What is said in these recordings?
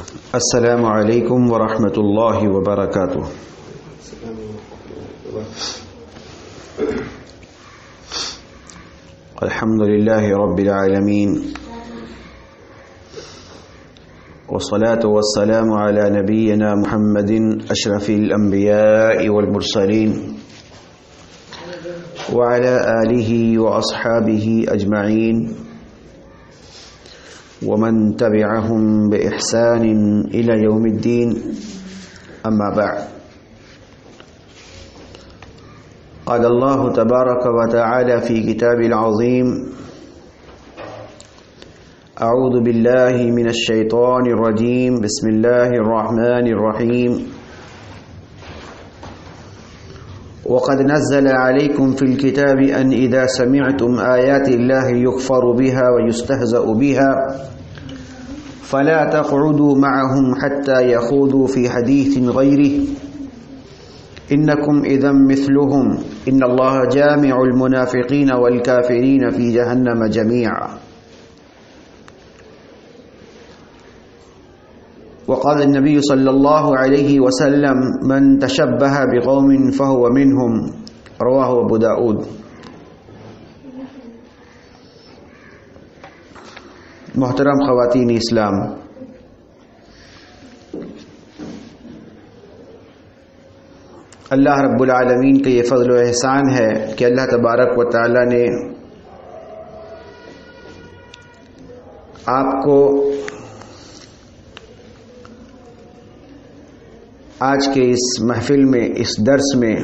السلام علیکم ورحمۃ اللہ وبرکاتہ۔ الحمد للہ رب العالمین والصلاة والسلام على نبینا محمد اشرف الانبیاء والمرسلین وعلى آلہ واصحابہ اجمعین ومن تبعهم بإحسان إلى يوم الدين، أما بعد، قال الله تبارك وتعالى في كتاب العظيم: أعوذ بالله من الشيطان الرجيم، بسم الله الرحمن الرحيم. وقد نزل عليكم في الكتاب أن إذا سمعتم آيات الله يكفر بها ويستهزأ بها فلا تقعدوا معهم حتى يخوضوا في حديث غيره إنكم إذا مثلهم إن الله جامع المنافقين والكافرين في جهنم جميعا. وقال النبي صلى الله عليه وسلم: من تشبه بقوم فهو منهم، رواه ابو داود. محترم خواتین اسلام، اللہ رب العالمین کا یہ فضل و احسان ہے کہ اللہ تبارک و تعالی نے آپ کو آج کے اس محفل میں، اس درس میں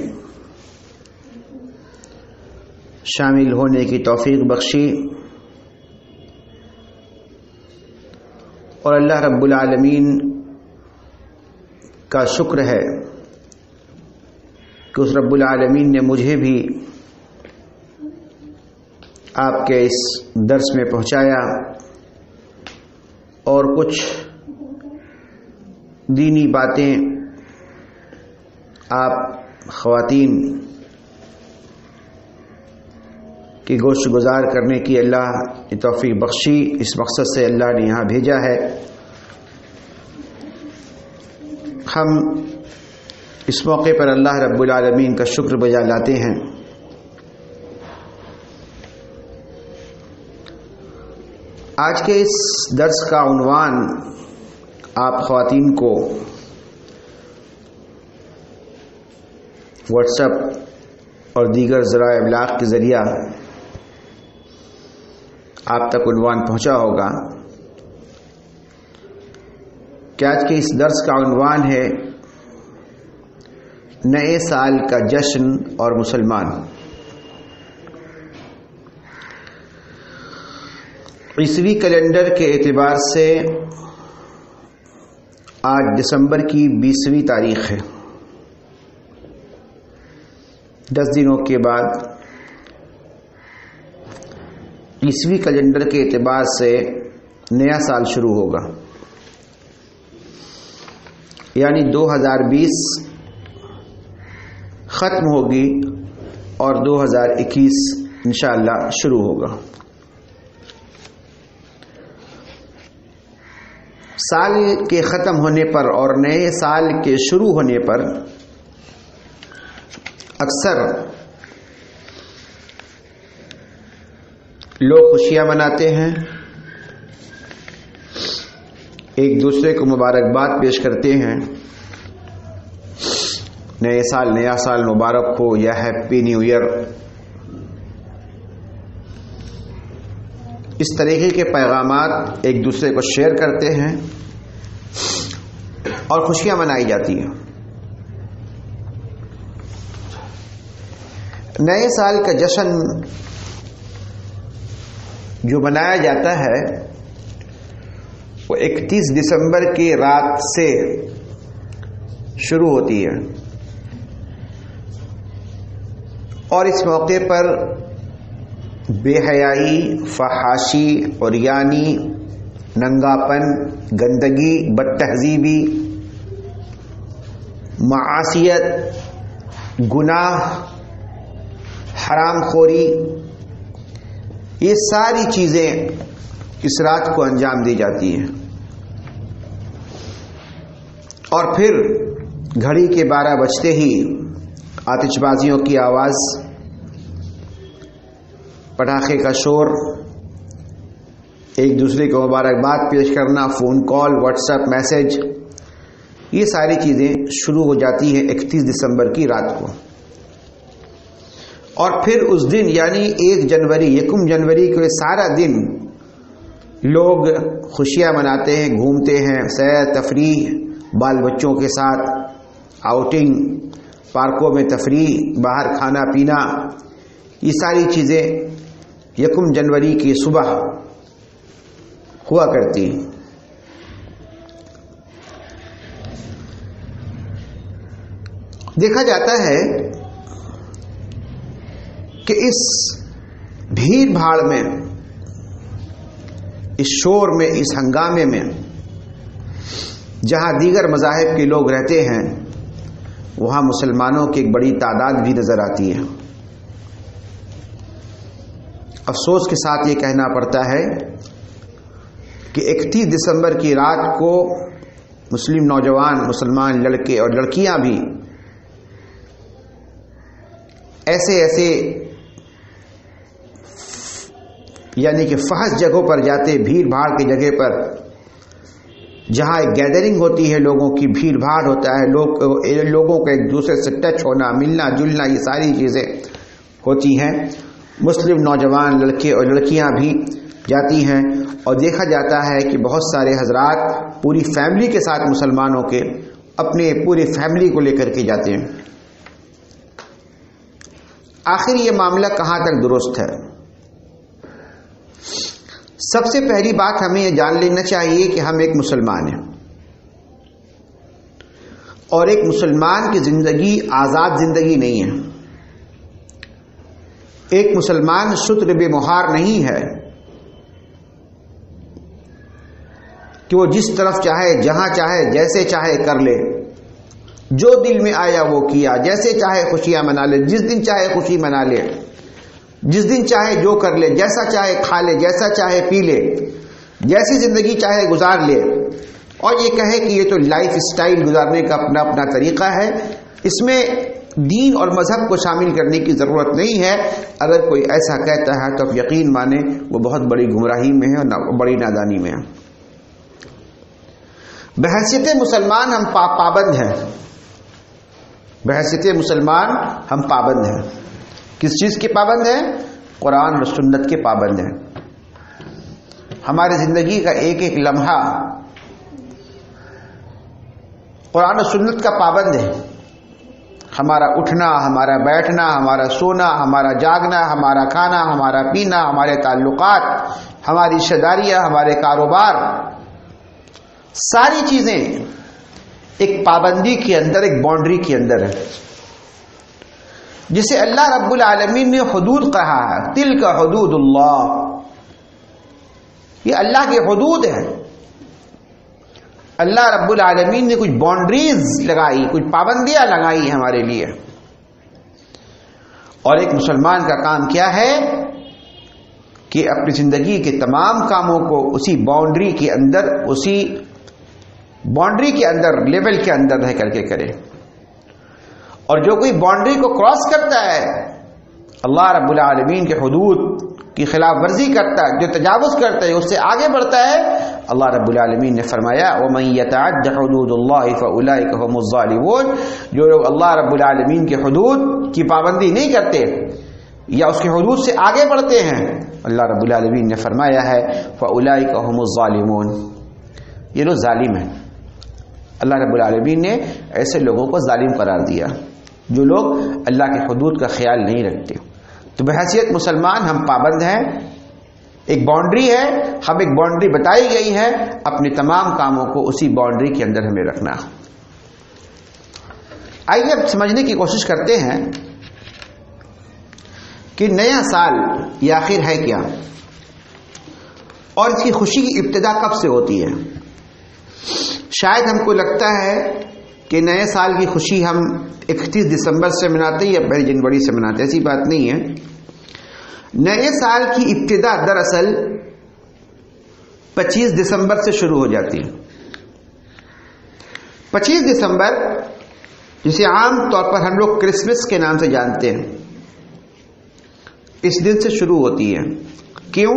شامل ہونے کی توفیق بخشی، اور اللہ رب العالمین کا شکر ہے کہ اس رب العالمین نے مجھے بھی آپ کے اس درس میں پہنچایا اور کچھ دینی باتیں آپ خواتین کی گوش گزار کرنے کی اللہ نے توفیق بخشی۔ اس مقصد سے اللہ نے یہاں بھیجا ہے۔ ہم اس موقع پر اللہ رب العالمین کا شکر بجا لاتے ہیں۔ آج کے اس درس کا عنوان آپ خواتین کو واٹس ایپ اور دیگر ذرائع ابلاغ کے ذریعہ آپ تک عنوان پہنچا ہوگا کہ آج کے اس درس کا عنوان ہے نئے سال کا جشن اور مسلمان۔ عیسوی کیلنڈر کے اعتبار سے آج دسمبر کی 20ویں تاریخ ہے۔ 10 دنوں کے بعد عیسوی کیلنڈر کے اعتبار سے نیا سال شروع ہوگا، یعنی 2020 ختم ہوگی اور 2021 انشاءاللہ شروع ہوگا۔ سال کے ختم ہونے پر اور نئے سال کے شروع ہونے پر اکثر لوگ خوشیاں مناتے ہیں، ایک دوسرے کو مبارکباد پیش کرتے ہیں، نئے سال، نیا سال مبارک ہو یا ہیپی نیو ایئر، اس طریقے کے پیغامات ایک دوسرے کو شیئر کرتے ہیں اور خوشیاں منائی جاتی ہیں۔ نئے سال کا جشن جو منایا جاتا ہے وہ 31 دسمبر کی رات سے شروع ہوتی ہے، اور اس موقع پر بے حیائی، فحاشی، عریانی، ننگاپن، گندگی، بد تہذیبی، معاصیت، گناہ، حرام خوری، یہ ساری چیزیں اس رات کو انجام دی جاتی ہیں۔ اور پھر گھڑی کے 12 بجتے ہی آتش بازیوں کی آواز، پٹاخے کا شور، ایک دوسرے کو مبارکباد پیش کرنا، phone call, what's app message, یہ ساری چیزیں شروع ہو جاتی ہیں 31 دسمبر کی رات کو۔ اور پھر اس دن یعنی 1 جنوری کو سارا دن لوگ خوشیاں مناتے ہیں، گھومتے ہیں، سیر تفریح، بال بچوں کے ساتھ آؤٹنگ، پارکوں میں تفریح، باہر کھانا پینا، یہ ساری چیزیں 1 جنوری کی صبح ہوا کرتی۔ دیکھا جاتا ہے کہ اس بھیڑ بھاڑ میں، اس شور میں، اس ہنگامے میں جہاں دیگر مذاہب کے لوگ رہتے ہیں وہاں مسلمانوں کی ایک بڑی تعداد بھی نظر آتی ہے۔ افسوس کے ساتھ یہ کہنا پڑتا ہے کہ 31 دسمبر کی رات کو مسلم نوجوان، مسلمان لڑکے اور لڑکیاں بھی ایسے یعنی کہ فحش جگہوں پر جاتے، بھیڑ بھاڑ کی جگہ پر جہاں ایک گیدرنگ ہوتی ہے، لوگوں کی بھیڑ بھاڑ ہوتا ہے، لوگوں کا ایک دوسرے سے ٹچ ہونا، ملنا جلنا، یہ ساری چیزیں ہوتی ہیں۔ مسلم نوجوان لڑکے اور لڑکیاں بھی جاتی ہیں اور دیکھا جاتا ہے کہ بہت سارے حضرات پوری فیملی کے ساتھ، مسلمانوں کے اپنے پوری فیملی کو لے کر کے جاتے ہیں۔ آخر یہ معاملہ کہاں تک درست ہے؟ سب سے پہلی بات ہمیں یہ جان لینا چاہیے کہ ہم ایک مسلمان ہیں، اور ایک مسلمان کی زندگی آزاد زندگی نہیں ہے۔ ایک مسلمان شتر بے مہار نہیں ہے کہ وہ جس طرف چاہے، جہاں چاہے، جیسے چاہے کر لے، جو دل میں آیا وہ کیا، جیسے چاہے خوشیاں منا لے، جس دن چاہے خوشی منا لے، جس دن چاہے جو کر لے، جیسا چاہے کھا لے، جیسا چاہے پی لے، جیسی زندگی چاہے گزار لے، اور یہ کہے کہ یہ تو لائف سٹائل گزارنے کا اپنا اپنا طریقہ ہے، اس میں دین اور مذہب کو شامل کرنے کی ضرورت نہیں ہے۔ اگر کوئی ایسا کہتا ہے تو یقین مانے وہ بہت بڑی گمراہی میں ہے اور بڑی نادانی میں ہے۔ بحیثیت مسلمان ہم پابند ہیں، بحیثیت مسلمان ہم پابند ہیں۔ کس چیز کے پابند ہیں؟ قرآن اور سنت کے پابند ہیں۔ ہماری زندگی کا ایک ایک لمحہ قرآن اور سنت کا پابند ہے۔ ہمارا اٹھنا، ہمارا بیٹھنا، ہمارا سونا، ہمارا جاگنا، ہمارا کھانا، ہمارا پینا، ہمارے تعلقات، ہماری رشتہ داریاں، ہمارے کاروبار، ساری چیزیں ایک پابندی کے اندر، ایک باؤنڈری کے اندر ہے، جسے اللہ رب العالمین نے حدود کہا ہے۔ تلک حدود اللہ، یہ اللہ کی حدود ہے۔ اللہ رب العالمین نے کچھ باؤنڈریز لگائی، کچھ پابندیاں لگائی ہمارے لیے، اور ایک مسلمان کا کام کیا ہے کہ اپنی زندگی کے تمام کاموں کو اسی باؤنڈری کے اندر، اسی باؤنڈری کے اندر، لیول کے اندر رہ کر کے کرے۔ اور جو کوئی باؤنڈری کو کراس کرتا ہے، اللہ رب العالمین کے حدود کی خلاف ورزی کرتا ہے، جو تجاوز کرتا ہے، اس سے آگے بڑھتا ہے، اللہ رب العالمین نے فرمایا وَمَن يَتَعَدَّ حُدُودَ اللَّهِ فَأُولَٰئِكَ هُمُ الظَّالِمُونَ، جو لوگ اللہ رب العالمین کے حدود کی پابندی نہیں کرتے یا اس کے حدود سے آگے بڑھتے ہیں، اللہ رب العالمین نے فرمایا ہے فَأُولَٰئِكَ هُمُ الظَّالِمُونَ، یہ لوگ ظالم ہیں۔ اللہ رب العالمین نے ایسے لوگوں کو ظالم قرار دیا جو لوگ اللہ کے حدود کا خیال نہیں رکھتے۔ تو بحیثیت مسلمان ہم پابند ہیں، ایک باؤنڈری ہے، ہم ایک باؤنڈری بتائی گئی ہے، اپنے تمام کاموں کو اسی باؤنڈری کے اندر ہمیں رکھنا۔ آئیے اب سمجھنے کی کوشش کرتے ہیں کہ نیا سال یہ آخر ہے کیا، اور اس کی خوشی کی ابتدا کب سے ہوتی ہے۔ شاید ہم کو لگتا ہے کہ نئے سال کی خوشی ہم 31 دسمبر سے مناتے ہیں یا 1 جنوری سے مناتے ہیں، ایسی بات نہیں ہے۔ نئے سال کی ابتدا دراصل 25 دسمبر سے شروع ہو جاتی ہے۔ 25 دسمبر جسے عام طور پر ہم لوگ کرسمس کے نام سے جانتے ہیں، اس دن سے شروع ہوتی ہے۔ کیوں؟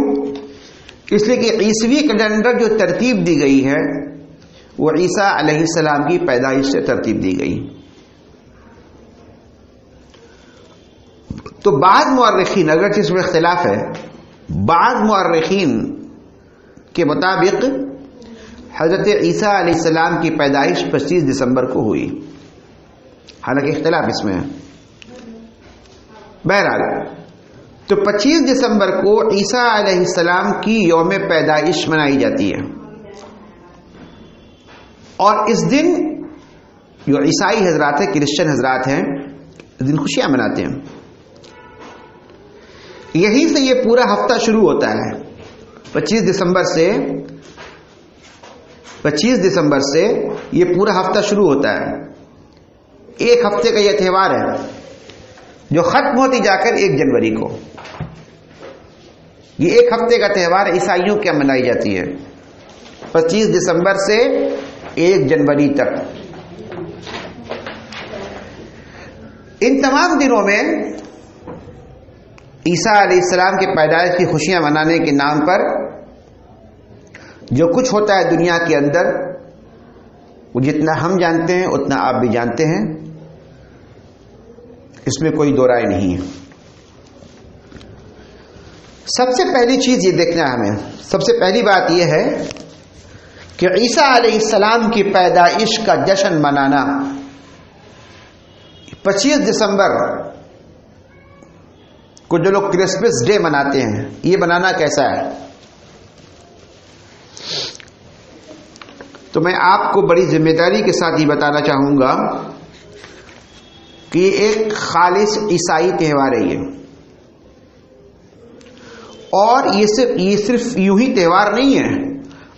اس لیے کہ عیسوی کیلنڈر جو ترتیب دی گئی ہے وہ عیسیٰ علیہ السلام کی پیدائش سے ترتیب دی گئی۔ تو بعض مورخین، اگرچہ اس میں اختلاف ہے، بعض مورخین کے مطابق حضرت عیسیٰ علیہ السلام کی پیدائش 25 دسمبر کو ہوئی، حالانکہ اختلاف اس میں ہے۔ بہرحال تو 25 دسمبر کو عیسیٰ علیہ السلام کی یوم پیدائش منائی جاتی ہے، اور اس دن جو عیسائی حضرات ہیں، کرسچن حضرات ہیں، اس دن خوشیاں مناتے ہیں۔ یہیں سے یہ پورا ہفتہ شروع ہوتا ہے۔ 25 دسمبر سے یہ پورا ہفتہ شروع ہوتا ہے۔ ایک ہفتے کا یہ تہوار ہے جو ختم ہوتی جا کر 1 جنوری کو، یہ ایک ہفتے کا تہوار عیسائیوں کے منائی جاتی ہے، 25 دسمبر سے 1 جنوری تک۔ ان تمام دنوں میں عیسیٰ علیہ السلام کی پیدائش کی خوشیاں منانے کے نام پر جو کچھ ہوتا ہے دنیا کے اندر، وہ جتنا ہم جانتے ہیں اتنا آپ بھی جانتے ہیں، اس میں کوئی دو رائے نہیں ہے۔ سب سے پہلی چیز یہ دیکھنا ہے ہمیں، سب سے پہلی بات یہ ہے کہ عیسیٰ علیہ السلام کی پیدائش کا جشن منانا 25 دسمبر کو جو لوگ کرسمس ڈے مناتے ہیں، یہ منانا کیسا ہے؟ تو میں آپ کو بڑی ذمہ داری کے ساتھ یہ بتانا چاہوں گا کہ یہ ایک خالص عیسائی تہوار ہے یہ، اور یہ صرف یوں ہی تہوار نہیں ہے،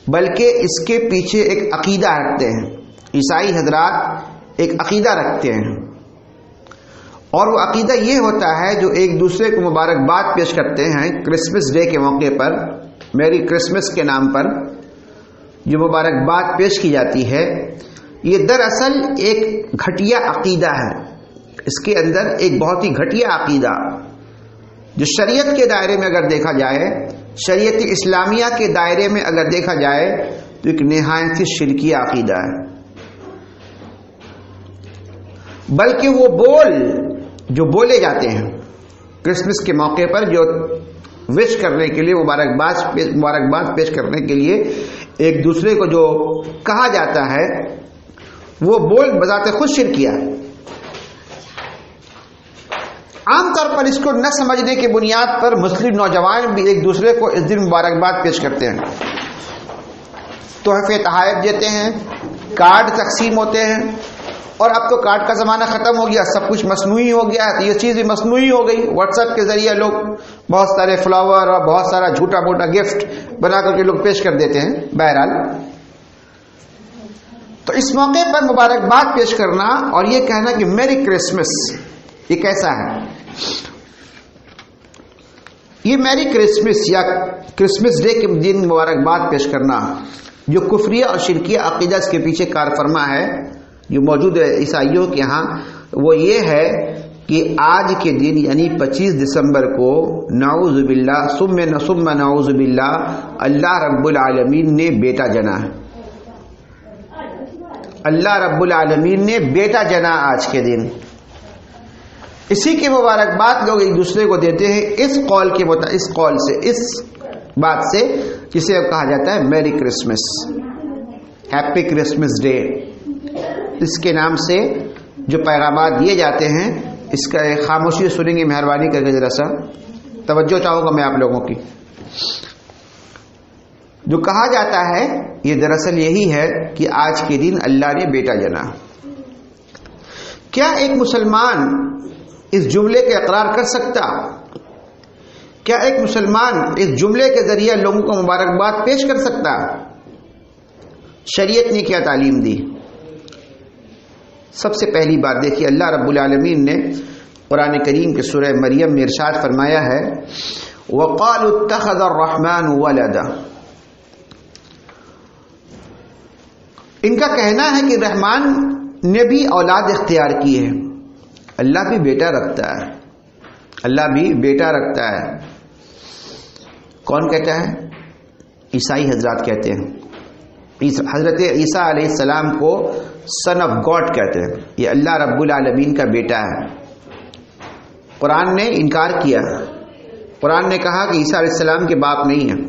بلکہ اس کے پیچھے ایک عقیدہ رکھتے ہیں۔ عیسائی حضرات ایک عقیدہ رکھتے ہیں، اور وہ عقیدہ یہ ہوتا ہے جو ایک دوسرے کو مبارکباد پیش کرتے ہیں کرسمس ڈے کے موقع پر، میری کرسمس کے نام پر جو مبارکباد پیش کی جاتی ہے، یہ دراصل ایک گھٹیا عقیدہ ہے۔ اس کے اندر ایک بہت ہی گھٹیا عقیدہ جو شریعت کے دائرے میں اگر دیکھا جائے، شریعت اسلامیہ کے دائرے میں اگر دیکھا جائے تو ایک نہایت ہی شرکیہ عقیدہ ہے۔ بلکہ وہ جو بولے جاتے ہیں کرسمس کے موقع پر، جو وش کرنے کے لیے مبارکباد پیش کرنے کے لیے ایک دوسرے کو جو کہا جاتا ہے، وہ بول بذات خود شرکیہ ہے۔ عام طور پر اس کو نہ سمجھنے کی بنیاد پر مسلم نوجوان بھی ایک دوسرے کو اس دن مبارکباد پیش کرتے ہیں، تحفے تحائف دیتے ہیں، کارڈ تقسیم ہوتے ہیں، اور اب تو کارڈ کا زمانہ ختم ہو گیا، سب کچھ مصنوعی ہو گیا ہے، تو یہ چیز بھی مصنوعی ہو گئی۔ واٹس ایپ کے ذریعے لوگ بہت سارے فلاور اور بہت سارا جھوٹا موٹا گفٹ بنا کر کے لوگ پیش کر دیتے ہیں۔ بہرحال تو اس موقع پر مبارکباد پیش کرنا اور یہ کہنا کہ میری کرسمس، یہ کیسا ہے؟ یہ میری کرسمس یا کرسمس ڈے کے دن مبارکباد پیش کرنا جو کفریہ اور شرکیہ عقیدہ اس کے پیچھے کار فرما ہے جو موجود ہے عیسائیوں کے ہاں، وہ یہ ہے کہ آج کے دن یعنی 25 دسمبر کو نعوذ باللہ ثم نعوذ باللہ اللہ رب العالمین نے بیٹا جنا ہے۔ اللہ رب العالمین نے بیٹا جنا آج کے دن۔ اسی کی مبارکباد لوگ ایک دوسرے کو دیتے ہیں اس قول سے، اس بات سے جسے اب کہا جاتا ہے میری کرسمس، ہیپی کرسمس ڈے۔ اس کے نام سے جو پیغامات دیے جاتے ہیں، اس کا خاموشی سنیں گے مہربانی کر کے، ذرا سا توجہ چاہوں گا میں آپ لوگوں کی۔ جو کہا جاتا ہے یہ دراصل یہی ہے کہ آج کے دن اللہ نے بیٹا جنا۔ کیا ایک مسلمان اس جملے کا اقرار کر سکتا؟ کیا ایک مسلمان اس جملے کے ذریعے لوگوں کو مبارکباد پیش کر سکتا؟ شریعت نے کیا تعلیم دی؟ سب سے پہلی بات دیکھیے، اللہ رب العالمین نے قرآن کریم کے سورہ مریم میں ارشاد فرمایا ہے وَقَالُوا اتَّخَذَ الرَّحْمَنُ وَلَدًا۔ ان کا کہنا ہے کہ رحمان نے بھی اولاد اختیار کی ہے. اللہ بھی بیٹا رکھتا ہے, اللہ بھی بیٹا رکھتا ہے. کون کہتا ہے؟ عیسائی حضرات کہتے ہیں. حضرت عیسیٰ علیہ السلام کو سن آف گاڈ کہتے ہیں, یہ اللہ رب العالمین کا بیٹا ہے. قرآن نے انکار کیا. قرآن نے کہا کہ عیسیٰ علیہ السلام کے باپ نہیں ہیں.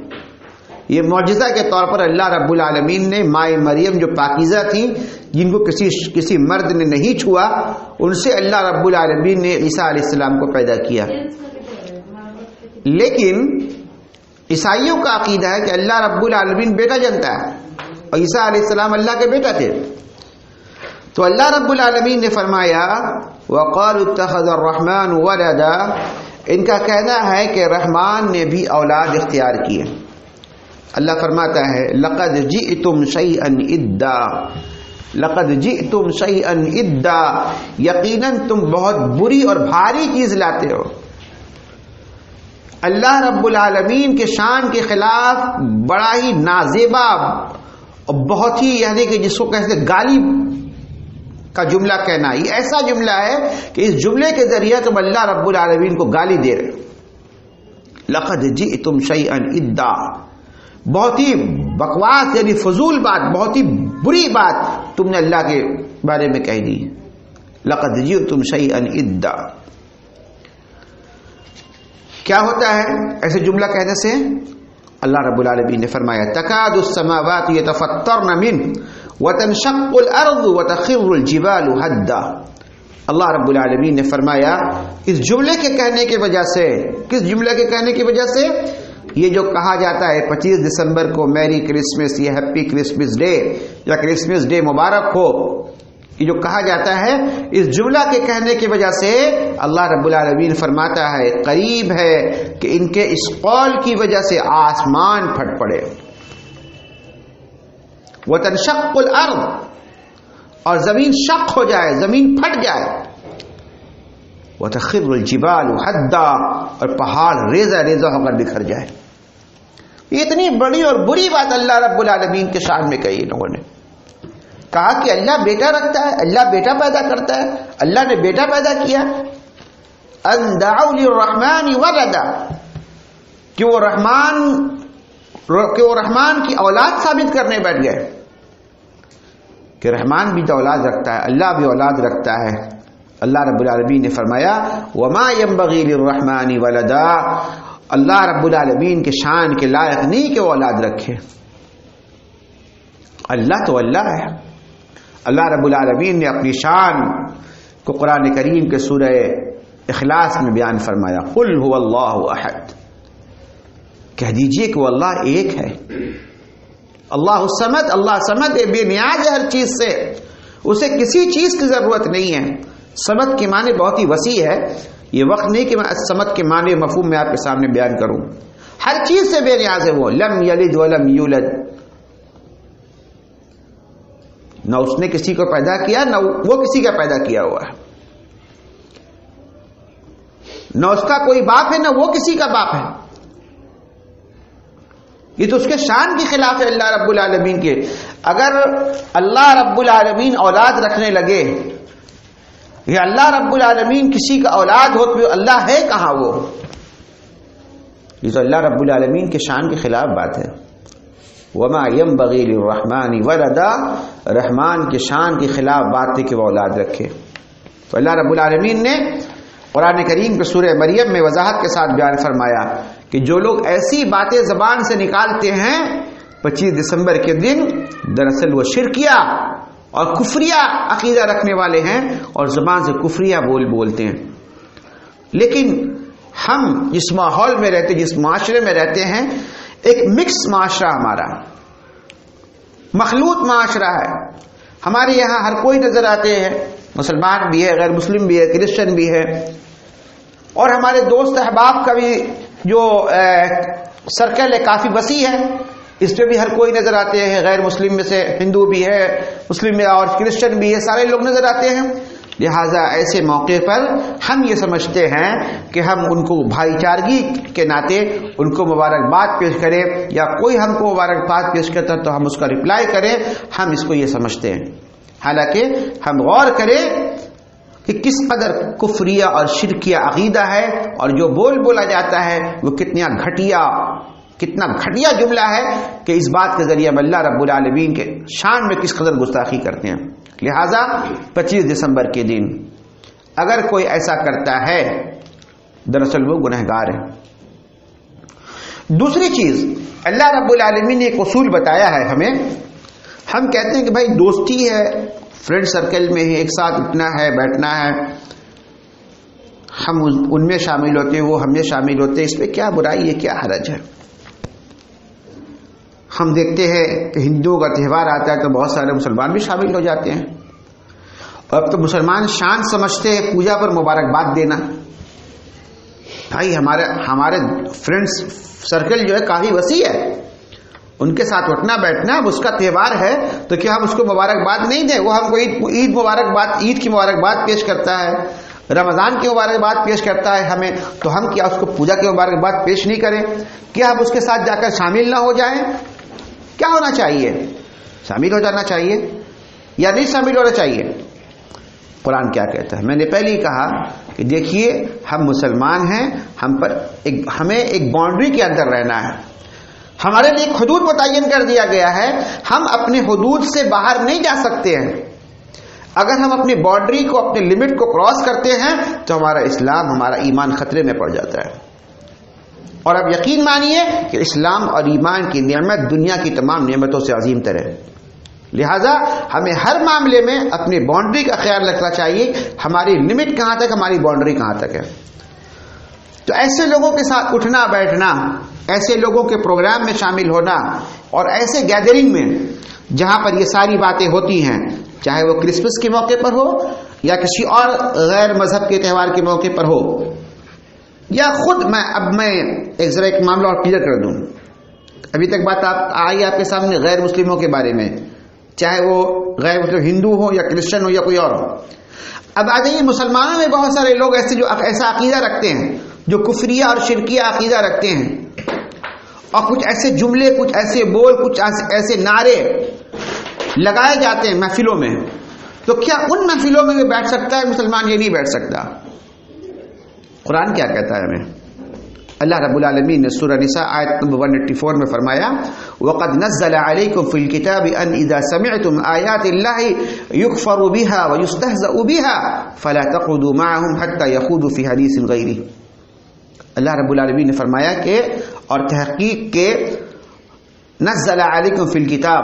یہ معجزہ کے طور پر اللہ رب العالمین نے مائے مریم جو پاکیزہ تھیں, جن کو کسی مرد نے نہیں چھوا, ان سے اللہ رب العالمین نے عیسیٰ علیہ السلام کو پیدا کیا. لیکن عیسائیوں کا عقیدہ ہے کہ اللہ رب العالمین بیٹا جنتا ہے اور عیسیٰ علیہ السلام اللہ کے بیٹا تھے. تو اللہ رب العالمین نے فرمایا وَقَالُوا اتَّخَذَ الرَّحْمَنُ وَلَدًا, ان کا کہنا ہے کہ رحمان نے بھی اولاد اختیار کی ہے. اللہ فرماتا ہے لَقَدْ جِئْتُمْ شَيْئًا إِدًّا, لَقَدْ جِئْتُمْ شَيْئًا إِدًّا, یقیناً تم بہت بری اور بھاری چیز لاتے ہو. اللہ رب العالمین کے شان کے خلاف بڑا ہی نازیبا اور بہت ہی یعنی کہ جس کو کہتے گالی کا جملہ کہنا, یہ ایسا جملہ ہے کہ اس جملے کے ذریعے تم اللہ رب العالمین کو گالی دے رہے. لقد جئتم شیئا ادا, بہت ہی بکواس یعنی فضول بات, بہت ہی بری بات تم نے اللہ کے بارے میں کہہ دی. لقد جئتم شیئا ادا. کیا ہوتا ہے ایسے جملہ کہنے سے؟ اللہ رب العالمین نے فرمایا تکاد السماوات یتفطرن منہ وتنشق الارض وتخر الجبال هدا. اللہ رب العالمین نے فرمایا اس جملے کے کہنے کی وجہ سے, کس جملے کے کہنے کی وجہ سے؟ یہ جو کہا جاتا ہے 25 دسمبر کو میری کرسمس یا ہیپی کرسمس ڈے یا کرسمس ڈے مبارک ہو, یہ جو کہا جاتا ہے اس جملہ کے کہنے کی وجہ سے اللہ رب العالمین فرماتا ہے قریب ہے کہ ان کے اس قول کی وجہ سے آسمان پھٹ پڑے. وَتَنشَقُّ الْأَرْضُ, اور زمین شق ہو جائے, زمین پھٹ جائے. وَتَخِرُّ الْجِبَالُ هَدًّا, اور پہاڑ ریزہ ریزہ ہو کر بکھر جائے. یہ اتنی بڑی اور بری بات اللہ رب العالمین کے شان میں کہی لوگوں نے. کہا کہ اللہ بیٹا رکھتا ہے, اللہ بیٹا پیدا کرتا ہے, اللہ نے بیٹا پیدا کیا. ان دعوا للرحمن ولدا, کہ وہ رحمان کی اولاد ثابت کرنے بیٹھ گئے کہ رحمان بھی تو اولاد رکھتا ہے, اللہ بھی اولاد رکھتا ہے. اللہ رب العالمین نے فرمایا وما ينبغي للرحمن ولدا, اللہ رب العالمین کے شان کے لائق نہیں کہ وہ اولاد رکھے. اللہ تو اللہ ہے. اللہ رب العالمین نے اپنی شان کو قرآن کریم کے سورہ اخلاص میں بیان فرمایا قل هو اللہ احد, کہہ دیجئے کہ وہ اللہ ایک ہے. اللہ الصمد, اللہ صمد ہے, بے نیاز ہے ہر چیز سے, اسے کسی چیز کی ضرورت نہیں ہے. صمد کے معنی بہت ہی وسیع ہے, یہ وقت نہیں کہ میں صمد کے معنی مفہوم میں آپ کے سامنے بیان کروں. ہر چیز سے بے نیاز ہے وہ. لم یلد ولم یولد, نہ اس نے کسی کو پیدا کیا نہ وہ کسی کا پیدا کیا ہوا ہے, نہ اس کا کوئی باپ ہے نہ وہ کسی کا باپ ہے. یہ تو اس کے شان کی خلاف ہے اللہ رب العالمین کے. اگر اللہ رب العالمین اولاد رکھنے لگے یا اللہ رب العالمین کسی کا اولاد ہو تو اللہ ہے کہاں وہ؟ یہ تو اللہ رب العالمین کے شان کے خلاف بات ہے. وما ينبغي للرحمن ولدا, رحمان کے شان کے خلاف بات ہے کہ وہ اولاد رکھے. تو اللہ رب العالمین نے قرآن کریم کے سورہ مریم میں وضاحت کے ساتھ بیان فرمایا کہ جو لوگ ایسی باتیں زبان سے نکالتے ہیں 25 دسمبر کے دن, دراصل وہ شرکیہ اور کفریہ عقیدہ رکھنے والے ہیں اور زبان سے کفریہ بولتے ہیں. لیکن ہم جس ماحول میں رہتے, جس معاشرے میں رہتے ہیں, ایک مکس معاشرہ ہمارا, مخلوط معاشرہ ہے. ہمارے یہاں ہر کوئی نظر آتے ہیں, مسلمان بھی ہے, غیر مسلم بھی ہے, کرسچن بھی ہے, اور ہمارے دوست احباب کا بھی جو سرکل ہے کافی وسیع ہے, اس پہ بھی ہر کوئی نظر آتے ہیں. غیر مسلم میں سے ہندو بھی ہے, مسلم میں اور کرسچن بھی ہے, سارے لوگ نظر آتے ہیں. لہٰذا ایسے موقع پر ہم یہ سمجھتے ہیں کہ ہم ان کو بھائی چارگی کے ناطے ان کو مبارکباد پیش کریں، یا کوئی ہم کو مبارکباد پیش کرتا ہے تو ہم اس کا رپلائی کریں، ہم اس کو یہ سمجھتے ہیں۔ حالانکہ ہم غور کریں کہ کس قدر کفریہ اور شرکیہ عقیدہ ہے، اور جو بولا جاتا ہے وہ کتنا گھٹیا جملہ ہے کہ اس بات کے ذریعے ہم اللہ رب العالمین کے شان میں کس قدر گستاخی کرتے ہیں۔ لہذا 25 دسمبر کے دن اگر کوئی ایسا کرتا ہے دراصل وہ گنہگار ہے۔ دوسری چیز، اللہ رب العالمین نے ایک اصول بتایا ہے ہمیں۔ ہم کہتے ہیں کہ بھائی دوستی ہے، فرینڈ سرکل میں ہی ایک ساتھ اٹھنا ہے، بیٹھنا ہے، ہم ان میں شامل ہوتے ہیں، وہ ہم میں شامل ہوتے ہیں، اس پہ کیا برائی ہے، کیا حرج ہے؟ ہم دیکھتے ہیں کہ ہندوؤں کا تہوار آتا ہے تو بہت سارے مسلمان بھی شامل ہو جاتے ہیں، اور اب تو مسلمان شان سمجھتے ہیں پوجا پر مبارکباد دینا۔ بھائی ہمارے فرینڈس سرکل جو ہے کافی وسیع ہے، ان کے ساتھ اٹھنا بیٹھنا، اب اس کا تہوار ہے تو کیا ہم اس کو مبارکباد نہیں دیں؟ وہ ہم کو عید کی مبارکباد پیش کرتا ہے، رمضان کی مبارکباد پیش کرتا ہے ہمیں، تو ہم کیا اس کو پوجا کی مبارکباد پیش نہیں کریں؟ کیا ہم اس کے ساتھ جا کر شامل نہ ہو جائیں؟ کیا ہونا چاہیے؟ شامل ہو جانا چاہیے یا نہیں شامل ہونا چاہیے؟ قرآن کیا کہتا ہے؟ میں نے پہلے ہی کہا کہ دیکھیے ہم مسلمان ہیں، ہمیں ایک باؤنڈری کے اندر رہنا ہے، ہمارے لیے ایک حدود متعین کر دیا گیا ہے، ہم اپنے حدود سے باہر نہیں جا سکتے ہیں۔ اگر ہم اپنی باؤنڈری کو، اپنے لمٹ کو کراس کرتے ہیں تو ہمارا اسلام، ہمارا ایمان خطرے میں پڑ جاتا ہے۔ اور اب یقین مانیے کہ اسلام اور ایمان کی نعمت دنیا کی تمام نعمتوں سے عظیم تر ہے، لہذا ہمیں ہر معاملے میں اپنی باؤنڈری کا خیال رکھنا چاہیے، ہماری لمٹ کہاں تک، ہماری باؤنڈری کہاں تک ہے۔ تو ایسے لوگوں کے ساتھ اٹھنا بیٹھنا، ایسے لوگوں کے پروگرام میں شامل ہونا، اور ایسے گیدرنگ میں جہاں پر یہ ساری باتیں ہوتی ہیں، چاہے وہ کرسمس کے موقع پر ہو یا کسی اور غیر مذہب کے تہوار کے موقع پر ہو، یا خود میں ایک معاملہ اور کلیئر کر دوں۔ ابھی تک بات آئی آپ کے سامنے غیر مسلموں کے بارے میں، چاہے وہ غیر مسلم ہندو ہو یا کرسچن ہو یا کوئی اور ہو۔ اب آ جائیے مسلمانوں میں بہت سارے لوگ ایسے جو ایسا عقیدہ رکھتے ہیں، جو کفریہ اور شرکیہ عقیدہ رکھتے ہیں، اور کچھ ایسے جملے، کچھ ایسے بول، کچھ ایسے نعرے لگائے جاتے ہیں محفلوں میں، تو کیا ان محفلوں میں بھی بیٹھ سکتا ہے مسلمان؟ یہ نہیں بیٹھ سکتا۔ قرآن کیا کہتا ہے ہمیں؟ اللہ رب العالمین نے سورہ نساء آیت نمبر 184 میں فرمایا وَقَدْ نَزَّلَ عَلَيْكُمْ فِي الْكِتَابِ أَنْ إِذَا سَمِعْتُمْ آيَاتِ اللَّهِ يُكْفَرُ بِهَا وَيُسْتَهْزَأُ بِهَا فَلَا تَقْعُدُوا مَعَهُمْ حَتَّى يَخُوضُوا فِي حَدِيثٍ غَيْرِهِ۔ اللہ رب العالمین نے فرمایا کہ اور تحقیق کے نزل علیکم فی الکتاب،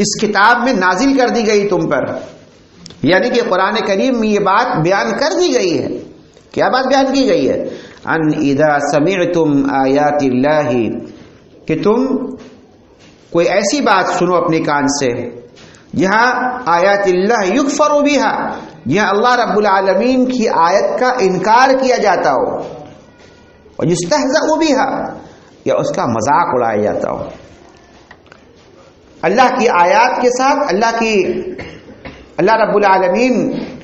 اس کتاب میں نازل کر دی گئی تم پر، یعنی کہ قرآن کریم میں یہ بات بیان کر دی گئی ہے۔ کیا بات بیان کی گئی ہے؟ ان اذا سمعتم آیات اللہ، کہ تم کوئی ایسی بات سنو اپنے کان سے جہاں آیات اللہ یکفر بہا، جہاں اللہ رب العالمین کی آیت کا انکار کیا جاتا ہو، اور یستہزأ بہا، یا اس کا مذاق اڑایا جاتا ہو۔ اللہ کی آیات کے ساتھ، اللہ رب العالمین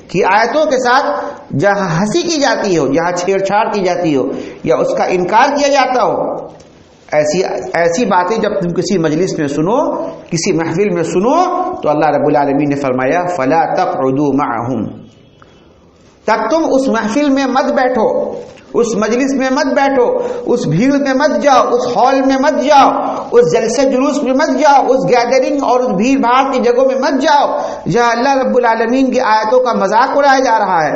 کی آیتوں کے ساتھ جہاں ہنسی کی جاتی ہو، جہاں چھیڑ چھاڑ کی جاتی ہو، یا اس کا انکار کیا جاتا ہو، ایسی باتیں جب تم کسی مجلس میں سنو، کسی محفل میں سنو، تو اللہ رب العالمین نے فرمایا فَلَا تَقْعُدُوا مَعَهُمْ، تب تم اس محفل میں مت بیٹھو، اس مجلس میں مت بیٹھو، اس بھیڑ میں مت جاؤ، اس ہال میں مت جاؤ، اس جلسے جلوس میں مت جاؤ، اس گیدرنگ اور اس بھیڑ بھاڑ کی جگہوں میں مت جاؤ جہاں اللہ رب العالمین کی آیتوں کا مذاق اڑایا جا رہا ہے۔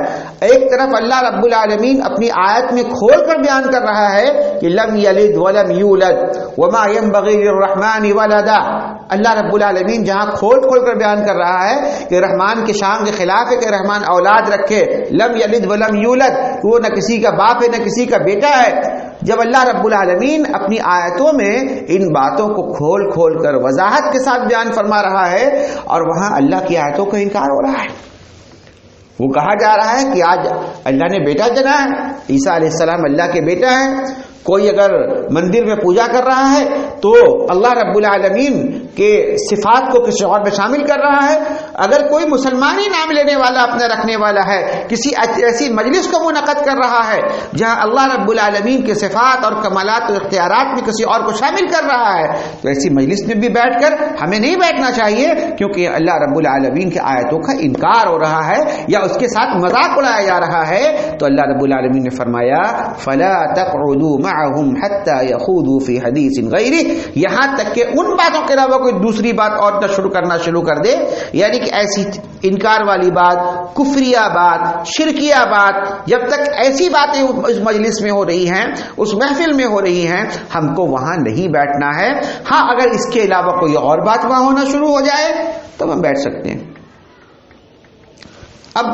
ایک طرف اللہ رب العالمین اپنی آیت میں کھول کر بیان کر رہا ہے کہ لم یلد ولم یولد وما ينبغي للرحمن ولدا، اللہ رب العالمین جہاں کھول کر بیان کر رہا ہے کہ رحمان کے شان کے خلاف ہے کہ رحمان اولاد رکھے، لم یلد ولم یولد، وہ نہ کسی کا باپ ہے نہ کسی کا بیٹا ہے۔ جب اللہ رب العالمین اپنی آیتوں میں ان باتوں کو کھول کر وضاحت کے ساتھ بیان فرما رہا ہے، اور وہاں اللہ کی آیتوں کا انکار ہو رہا ہے، وہ کہا جا رہا ہے کہ آج اللہ نے بیٹا جنا ہے، عیسیٰ علیہ السلام اللہ کے بیٹا ہے۔ کوئی اگر مندر میں پوجا کر رہا ہے تو اللہ رب العالمین کہ صفات کو کسی اور میں شامل کر رہا ہے. اگر کوئی مسلمان ہی نام لینے والا اپنا رکھنے والا ہے کسی ایسی مجلس کو منعقد کر رہا ہے جہاں اللہ رب العالمین کے صفات اور کمالات و اختیارات میں کسی اور کو شامل کر رہا ہے, تو ایسی مجلس میں بھی بیٹھ کر ہمیں نہیں بیٹھنا چاہیے, کیونکہ اللہ رب العالمین کی آیتوں کا انکار ہو رہا ہے یا اس کے ساتھ مذاق اڑایا جا رہا ہے. تو اللہ رب العالمین نے فرمایا فلا تقعدوا معهم حتى يخوضوا في حديث غيره, یہاں تک کہ ان باتوں کے علاوہ کوئی دوسری بات اور نہ کرنا شروع کر دے. یعنی کہ ایسی انکار والی بات, کفریہ بات, شرکیہ بات, جب تک ایسی باتیں اس مجلس میں ہو رہی ہیں, اس محفل میں ہو رہی ہیں, ہم کو وہاں نہیں بیٹھنا ہے. ہاں اگر اس کے علاوہ کوئی اور بات وہاں ہونا شروع ہو جائے تو ہم بیٹھ سکتے ہیں. اب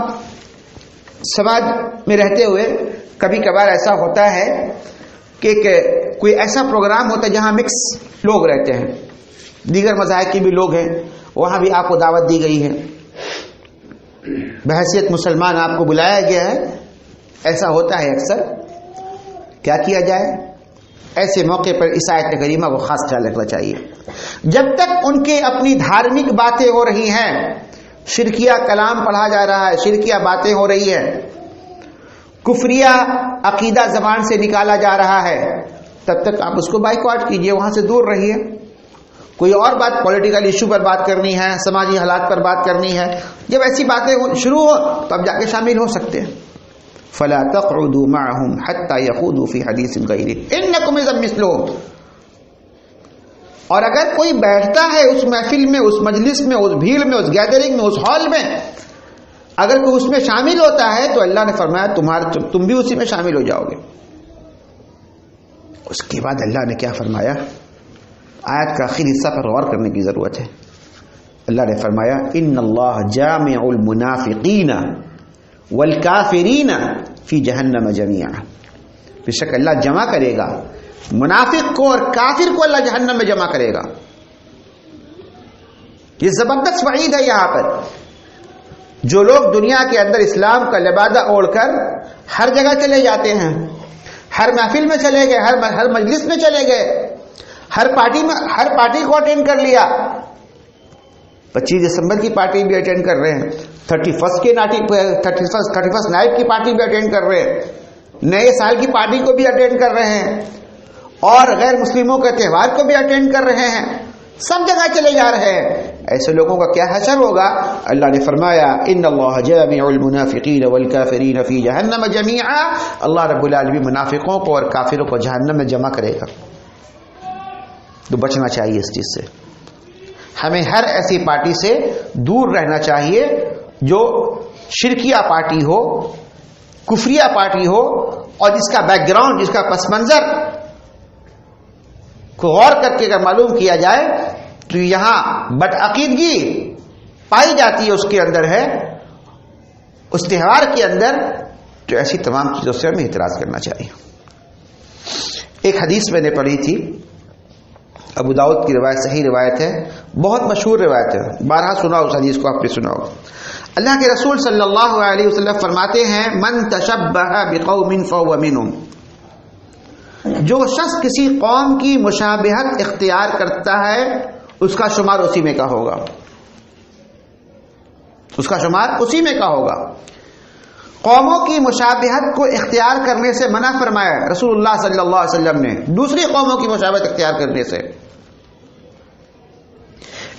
سماج میں رہتے ہوئے کبھی کبھار ایسا ہوتا ہے کہ کوئی ایسا پروگرام ہوتا ہے جہاں مکس لوگ رہتے ہیں, دیگر مذاہب کے بھی لوگ ہیں, وہاں بھی آپ کو دعوت دی گئی ہے, بحیثیت مسلمان آپ کو بلایا گیا ہے. ایسا ہوتا ہے اکثر. کیا کیا جائے ایسے موقع پر؟ اس آیت کریمہ کو خاص خیال رکھنا چاہیے. جب تک ان کے اپنی دھارمک باتیں ہو رہی ہیں, شرکیہ کلام پڑھا جا رہا ہے, شرکیہ باتیں ہو رہی ہیں, کفریہ عقیدہ زبان سے نکالا جا رہا ہے, تب تک آپ اس کو بائیکاٹ کیجئے, وہاں سے دور رہیے. کوئی اور بات پولیٹیکل ایشو پر بات کرنی ہے, سماجی حالات پر بات کرنی ہے, جب ایسی باتیں شروع ہو تو اب جا کے شامل ہو سکتے ہیں. فلا تقعدوا معهم حتى يخوضوا في حديث غيره انكم اذا مثلهم. اور اگر کوئی بیٹھتا ہے اس محفل میں, اس مجلس میں, اس بھیڑ میں, اس گیدرنگ میں, اس ہال میں, اگر کوئی اس میں شامل ہوتا ہے تو اللہ نے فرمایا تم بھی اسی میں شامل ہو جاؤ گے. اس کے بعد اللہ نے کیا فرمایا؟ آیت کا آخری حصہ پر غور کرنے کی ضرورت ہے. اللہ نے فرمایا ان اللہ جامع المنافقین والکافرین فی جہنم جمیعا. بے شک اللہ جمع کرے گا منافق کو اور کافر کو, اللہ جہنم میں جمع کرے گا. یہ زبردست وعید ہے. یہاں پر جو لوگ دنیا کے اندر اسلام کا لبادہ اوڑھ کر ہر جگہ چلے جاتے ہیں, ہر محفل میں چلے گئے, ہر مجلس میں چلے گئے, ہر پارٹی کو اٹینڈ کر لیا, 25 دسمبر کی پارٹی بھی اٹینڈ کر رہے ہیں, 31st نائٹ کی پارٹی بھی اٹینڈ کر رہے ہیں, نئے سال کی پارٹی کو بھی اٹینڈ کر رہے ہیں, اور غیر مسلموں کے تہوار کو بھی اٹینڈ کر رہے ہیں, سب جگہ چلے جا رہے ہیں. ایسے لوگوں کا کیا حشر ہوگا؟ اللہ نے فرمایا ان اللہ جامع المنافقین والکافرین فی جہنم جمیعا. اللہ رب العالمین منافقوں کو اور کافروں کو جہنم میں جمع کرے گا. تو بچنا چاہیے اس چیز سے. ہمیں ہر ایسی پارٹی سے دور رہنا چاہیے جو شرکیہ پارٹی ہو, کفریہ پارٹی ہو, اور جس کا بیک گراؤنڈ, جس کا پس منظر کو غور کر کے اگر معلوم کیا جائے تو یہاں بدعقیدگی پائی جاتی ہے, اس کے اندر ہے, اس تہوار کے اندر. تو ایسی تمام چیزوں سے ہمیں اعتراض کرنا چاہیے. ایک حدیث میں نے پڑھی تھی, ابو داؤد کی روایت, صحیح روایت ہے, بہت مشہور روایت ہے, بارہا سنا اس حدیث کو, آپ نے سنا ہو. اللہ کے رسول صلی اللہ علیہ وسلم فرماتے ہیں من تشبہ بقوم فهو منهم. جو شخص کسی قوم کی مشابہت اختیار کرتا ہے اس کا شمار اسی میں کا ہوگا, اس کا شمار اسی میں کا ہوگا. قوموں کی مشابہت کو اختیار کرنے سے منع فرمایا رسول اللہ صلی اللہ علیہ وسلم نے, دوسری قوموں کی مشابہت اختیار کرنے سے.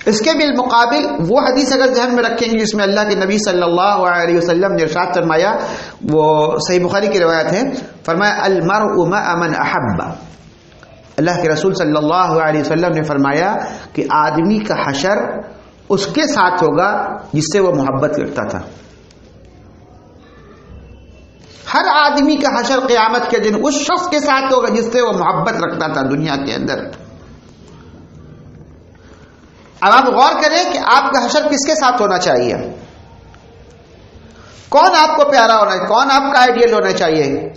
اس کے بالمقابل وہ حدیث اگر ذہن میں رکھیں گے جس میں اللہ کے نبی صلی اللہ علیہ وسلم نے ارشاد فرمایا, وہ صحیح بخاری کی روایت ہے, فرمایا المرء مع من احب. اللہ کے رسول صلی اللہ علیہ وسلم نے فرمایا کہ آدمی کا حشر اس کے ساتھ ہوگا جس سے وہ محبت کرتا تھا. ہر آدمی کا حشر قیامت کے دن اس شخص کے ساتھ ہوگا جس سے وہ محبت رکھتا تھا دنیا کے اندر. اب آپ غور کریں کہ آپ کا حشر کس کے ساتھ ہونا چاہیے, کون آپ کو پیارا ہونا چاہیے, کون آپ کا آئیڈیل ہونا چاہیے,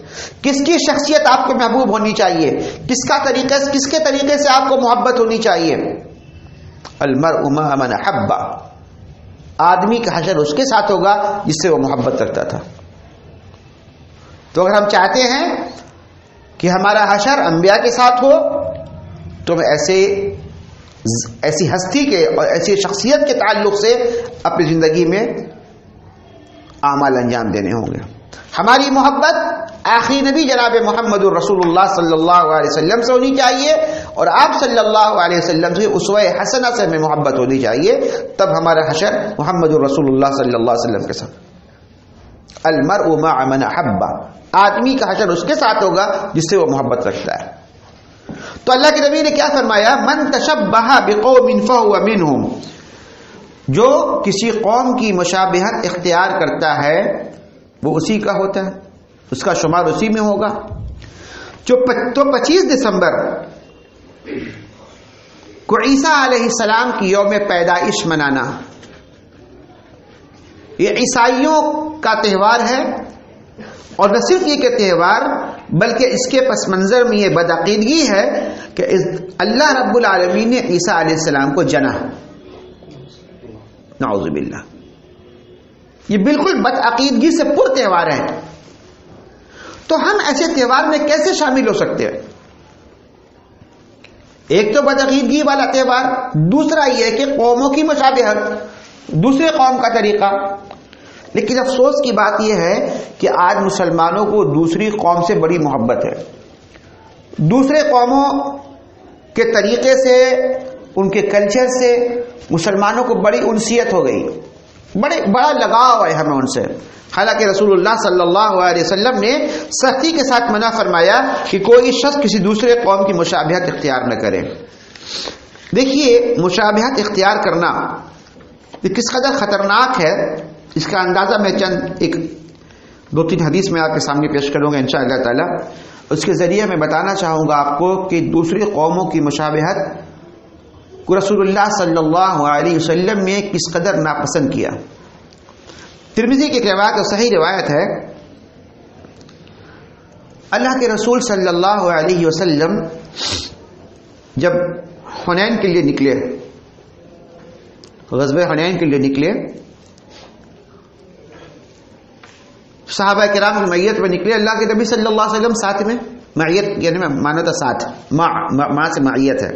کس کی شخصیت آپ کو محبوب ہونی چاہیے, کس کے طریقے سے آپ کو محبت ہونی چاہیے. المرء مع من احب. آدمی کا حشر اس کے ساتھ ہوگا جس سے وہ محبت رکھتا تھا. تو اگر ہم چاہتے ہیں کہ ہمارا حشر انبیاء کے ساتھ ہو تو ہم ایسے ایسی ہستی کے اور ایسی شخصیت کے تعلق سے اپنی زندگی میں اعمال انجام دینے ہوں گے. ہماری محبت آخری نبی جناب محمد الرسول اللہ صلی اللہ علیہ وسلم سے ہونی چاہیے اور آپ صلی اللہ علیہ وسلم سے اسوہ حسنہ سے ہمیں محبت ہونی چاہیے. تب ہمارا حشر محمد الرسول اللہ صلی اللہ علیہ وسلم کے ساتھ. المرء مع من احب، آدمی کا حشر اس کے ساتھ ہوگا جس سے وہ محبت رکھتا ہے. تو اللہ کے نبی نے کیا فرمایا؟ من تشبہ بقوم فهو منهم، جو کسی قوم کی مشابہت اختیار کرتا ہے وہ اسی کا ہوتا ہے، اس کا شمار اسی میں ہوگا. تو 25 دسمبر کو عیسیٰ علیہ السلام کی یوم پیدائش منانا یہ عیسائیوں کا تہوار ہے، اور نہ صرف یہ کہ تہوار بلکہ اس کے پس منظر میں یہ بدعقیدگی ہے کہ اللہ رب العالمین نے عیسیٰ علیہ السلام کو جنا. نعوذ باللہ، یہ بالکل بدعقیدگی سے پر تہوار ہے. تو ہم ایسے تہوار میں کیسے شامل ہو سکتے ہیں؟ ایک تو بدعقیدگی والا تہوار، دوسرا یہ کہ قوموں کی مشابہت، دوسرے قوم کا طریقہ. لیکن افسوس کی بات یہ ہے کہ آج مسلمانوں کو دوسری قوم سے بڑی محبت ہے. دوسرے قوموں کے طریقے سے، ان کے کلچر سے مسلمانوں کو بڑی انسیت ہو گئی، بڑا لگاؤ ہے ہمیں ان سے. حالانکہ رسول اللہ صلی اللہ علیہ وسلم نے سختی کے ساتھ منع فرمایا کہ کوئی شخص کسی دوسرے قوم کی مشابہت اختیار نہ کرے. دیکھیے مشابہت اختیار کرنا یہ کس قدر خطرناک ہے، اس کا اندازہ میں چند 2-3 حدیث میں آپ کے سامنے پیش کروں گا انشاءاللہ تعالی. اس کے ذریعے میں بتانا چاہوں گا آپ کو کہ دوسری قوموں کی مشابہت کو رسول اللہ صلی اللہ علیہ وسلم نے کس قدر ناپسند کیا. ترمذی کی روایت اور صحیح روایت ہے، اللہ کے رسول صلی اللہ علیہ وسلم جب حنین کے لیے نکلے، غزوہ حنین کے لیے نکلے، صحابہ کرام کی معیت میں نکلے. اللہ کے نبی صلی اللہ علیہ وسلم ساتھ میں، معیت یعنی مانا تھا ساتھ، ماں سے معیت ہے.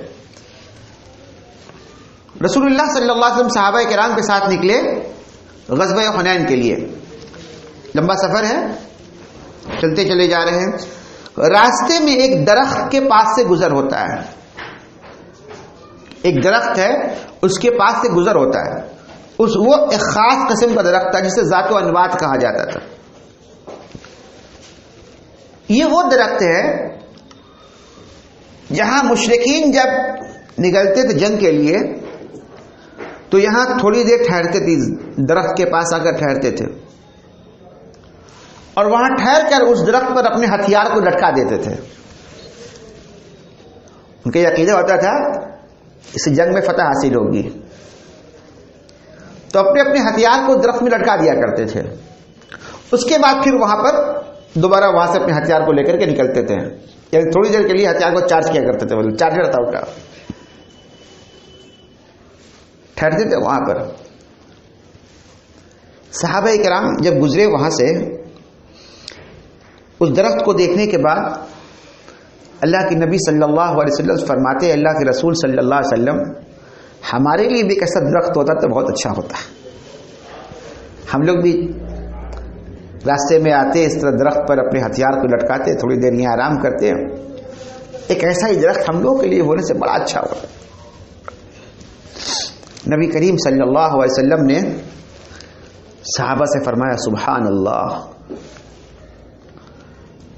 رسول اللہ صلی اللہ علیہ وسلم صحابہ کرام کے ساتھ نکلے غزوہ حنین کے لیے. لمبا سفر ہے، چلتے چلے جا رہے ہیں. راستے میں ایک درخت کے پاس سے گزر ہوتا ہے، ایک درخت ہے اس کے پاس سے گزر ہوتا ہے. وہ ایک خاص قسم کا درخت تھا جسے ذات و انوات کہا جاتا تھا. یہ وہ درخت ہے جہاں مشرکین جب نکلتے تھے جنگ کے لیے تو یہاں تھوڑی دیر ٹھہرتے تھے، درخت کے پاس آ کر ٹھہرتے تھے اور وہاں ٹھہر کر اس درخت پر اپنے ہتھیار کو لٹکا دیتے تھے. ان کا یہ عقیدہ ہوتا تھا اس جنگ میں فتح حاصل ہوگی، تو اپنے اپنے ہتھیار کو درخت میں لٹکا دیا کرتے تھے. اس کے بعد پھر وہاں پر دوبارہ وہاں سے اپنے ہتھیار کو لے کر کے نکلتے تھے، یعنی تھوڑی دیر کے لیے ہتھیار کو چارج کیا کرتے تھے، بولے چارجر تھا ان کا. ٹھہرتے تھے وہاں پر. صحابہ کرام جب گزرے وہاں سے، اس درخت کو دیکھنے کے بعد اللہ کے نبی صلی اللہ علیہ وسلم فرماتے ہیں، اللہ کے رسول صلی اللہ علیہ وسلم ہمارے لیے بھی ایسا درخت ہوتا تو بہت اچھا ہوتا. ہم لوگ بھی راستے میں آتے اس طرح درخت پر اپنے ہتھیار کو لٹکاتے، تھوڑی دیر یہاں آرام کرتے. ایک ایسا ہی درخت ہم لوگوں کے لیے ہونے سے بڑا اچھا ہوتا. نبی کریم صلی اللہ علیہ وسلم نے صحابہ سے فرمایا سبحان اللہ،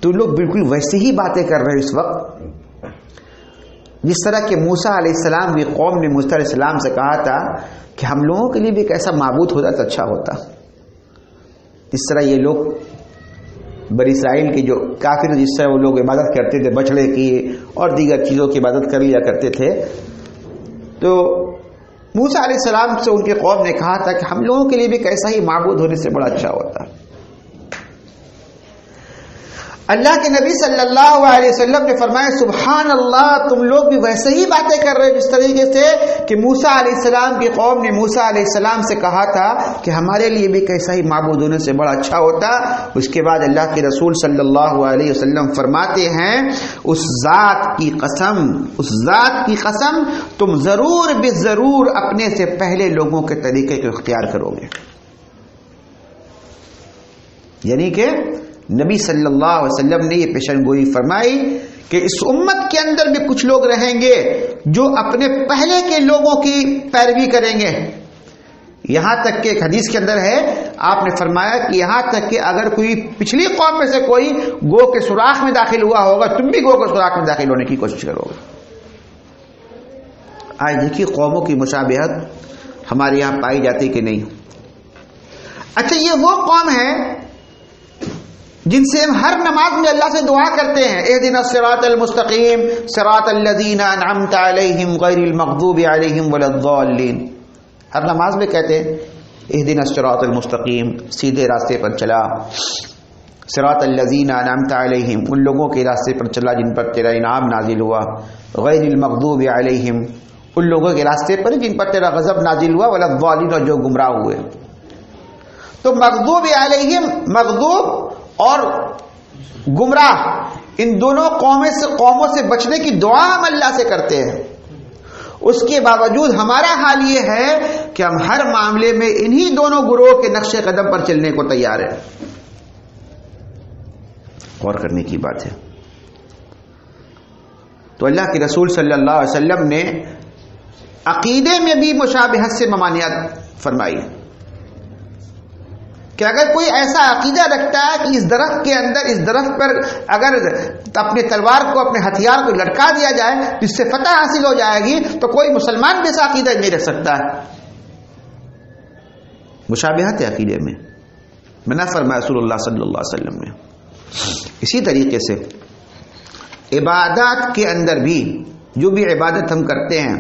تو لوگ بالکل ویسی ہی باتیں کر رہے اس وقت جس طرح کہ موسیٰ علیہ السلام کی قوم نے موسیٰ علیہ السلام سے کہا تھا کہ ہم لوگوں کے لیے بھی ایک ایسا معبود ہوتا تو اچھا ہوتا. اس طرح یہ لوگ بنی اسرائیل کے جو کافر، جس طرح وہ لوگ عبادت کرتے تھے بچڑے کی اور دیگر چیزوں کی عبادت کر لیا کرتے تھے، تو موسیٰ علیہ السلام سے ان کی قوم نے کہا تھا کہ ہم لوگوں کے لیے بھی ایسا ہی معبود ہونے سے بڑا اچھا ہوتا. اللہ کے نبی صلی اللہ علیہ وسلم نے فرمایا سبحان اللہ، تم لوگ بھی ویسے ہی باتیں کر رہے ہو جس طریقے سے کہ موسیٰ علیہ السلام کی قوم نے موسیٰ علیہ السلام سے کہا تھا کہ ہمارے لیے بھی کیسا ہی معبود ہونے سے بڑا اچھا ہوتا۔ اس کے بعد اللہ کے رسول صلی اللہ علیہ وسلم فرماتے ہیں اس ذات کی قسم تم ضرور بے ضرور اپنے سے پہلے لوگوں کے طریقے کو اختیار کرو گے۔ یعنی کہ نبی صلی اللہ علیہ وسلم نے یہ پیشن گوئی فرمائی کہ اس امت کے اندر بھی کچھ لوگ رہیں گے جو اپنے پہلے کے لوگوں کی پیروی کریں گے۔ یہاں تک کہ ایک حدیث کے اندر ہے، آپ نے فرمایا کہ یہاں تک کہ اگر کوئی پچھلی قوم میں سے کوئی گو کے سوراخ میں داخل ہوا ہوگا، تم بھی گو کے سوراخ میں داخل ہونے کی کوشش کرو گے۔ آج دیکھیے قوموں کی مشابہت ہمارے یہاں پائی جاتی کہ نہیں۔ اچھا، یہ وہ قوم ہے جن سے ہم ہر نماز میں اللہ سے دعا کرتے ہیں، اہدنا الصراط المستقیم صراط الذین انعمت علیہم غیر المغضوب علیہم ولا الضالین۔ ہر نماز میں کہتے ہیں اہدنا الصراط المستقیم، سیدھے راستے پر چلا، صراط الذین انعمت علیہم، ان لوگوں کے راستے پر چلا جن پر تیرا انعام نازل ہوا، غیر المغضوب علیہم، ان لوگوں کے راستے پر جن پر تیرا غضب نازل ہوا، ولا الضالین، اور جو گمراہ ہوئے۔ تو مغضوب علیہم، مغضوب اور گمراہ، ان دونوں قوموں سے بچنے کی دعا ہم اللہ سے کرتے ہیں۔ اس کے باوجود ہمارا حال یہ ہے کہ ہم ہر معاملے میں انہی دونوں گروہ کے نقش قدم پر چلنے کو تیار ہیں۔ غور کرنے کی بات ہے۔ تو اللہ کے رسول صلی اللہ علیہ وسلم نے عقیدے میں بھی مشابہت سے ممانعت فرمائی کہ اگر کوئی ایسا عقیدہ رکھتا ہے کہ اس درخت کے اندر، اس درخت پر اگر اپنے تلوار کو، اپنے ہتھیار کو لٹکا دیا جائے جس سے فتح حاصل ہو جائے گی، تو کوئی مسلمان بھی ایسا عقیدہ نہیں رکھ سکتا ہے۔ مشابہت ہے عقیدے میں، منع فرمایا رسول اللہ صلی اللہ علیہ وسلم نے۔ اسی طریقے سے عبادات کے اندر بھی، جو بھی عبادت ہم کرتے ہیں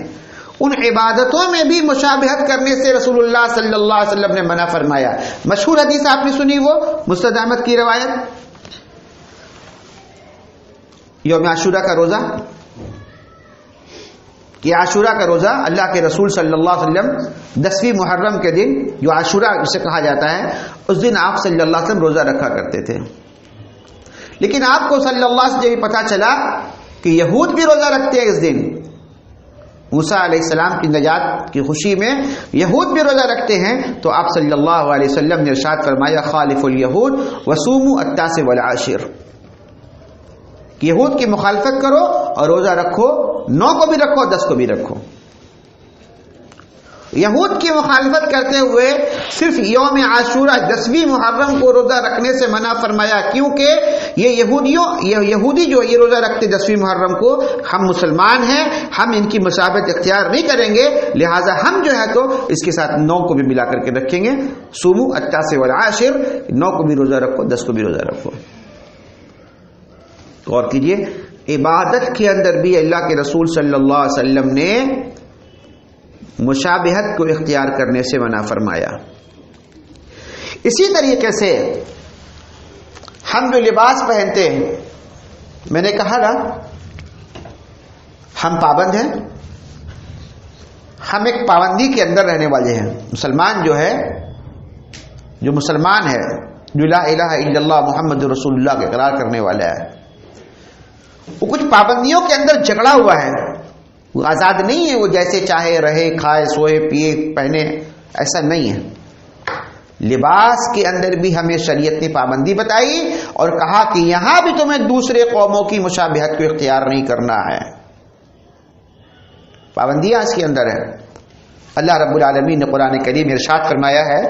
ان عبادتوں میں بھی مشابہت کرنے سے رسول اللہ صلی اللہ علیہ وسلم نے منع فرمایا۔ مشہور حدیث آپ نے سنی، وہ مسند احمد کی روایت، یوم عاشورہ کا روزہ، کہ عاشورہ کا روزہ اللہ کے رسول صلی اللہ علیہ وسلم 10ویں محرم کے دن، جو عاشورہ جسے کہا جاتا ہے، اس دن آپ صلی اللہ علیہ وسلم روزہ رکھا کرتے تھے۔ لیکن آپ کو صلی اللہ علیہ وسلم جب پتا چلا کہ یہود بھی روزہ رکھتے ہیں اس دن، موسیٰ علیہ السلام کی نجات کی خوشی میں یہود بھی روزہ رکھتے ہیں، تو آپ صلی اللہ علیہ وسلم نے ارشاد فرمایا خالف الیہود وصوموا التاسع والعاشر، کہ یہود کی مخالفت کرو اور روزہ رکھو، 9 کو بھی رکھو، 10 کو بھی رکھو۔ یہود کی مخالفت کرتے ہوئے صرف یوم عاشورہ 10ویں محرم کو روزہ رکھنے سے منع فرمایا، کیونکہ یہ یہودی جو یہ روزہ رکھتے 10ویں محرم کو، ہم مسلمان ہیں، ہم ان کی مشابہت اختیار نہیں کریں گے، لہٰذا ہم جو ہے تو اس کے ساتھ 9 کو بھی ملا کر کے رکھیں گے۔ صوموا التاسع والعاشر، 9 کو بھی روزہ رکھو، 10 کو بھی روزہ رکھو۔ غور کیجئے، عبادت کے اندر بھی اللہ کے رسول صلی اللہ علیہ وسلم نے مشابہت کو اختیار کرنے سے منع فرمایا۔ اسی طریقے سے ہم جو لباس پہنتے ہیں، میں نے کہا نا ہم پابند ہیں، ہم ایک پابندی کے اندر رہنے والے ہیں۔ مسلمان جو ہے، جو مسلمان ہے، جو لا الہ الا اللہ محمد رسول اللہ کا اقرار کرنے والا ہے، وہ کچھ پابندیوں کے اندر جکڑا ہوا ہے، وہ آزاد نہیں ہے، وہ جیسے چاہے رہے، کھائے، سوئے، پیے، پہنے، ایسا نہیں ہے۔ لباس کے اندر بھی ہمیں شریعت نے پابندی بتائی اور کہا کہ یہاں بھی تمہیں دوسرے قوموں کی مشابہت کو اختیار نہیں کرنا ہے۔ پابندیاں اس کے اندر ہے۔ اللہ رب العالمین نے قرآن کریم ارشاد فرمایا ہے،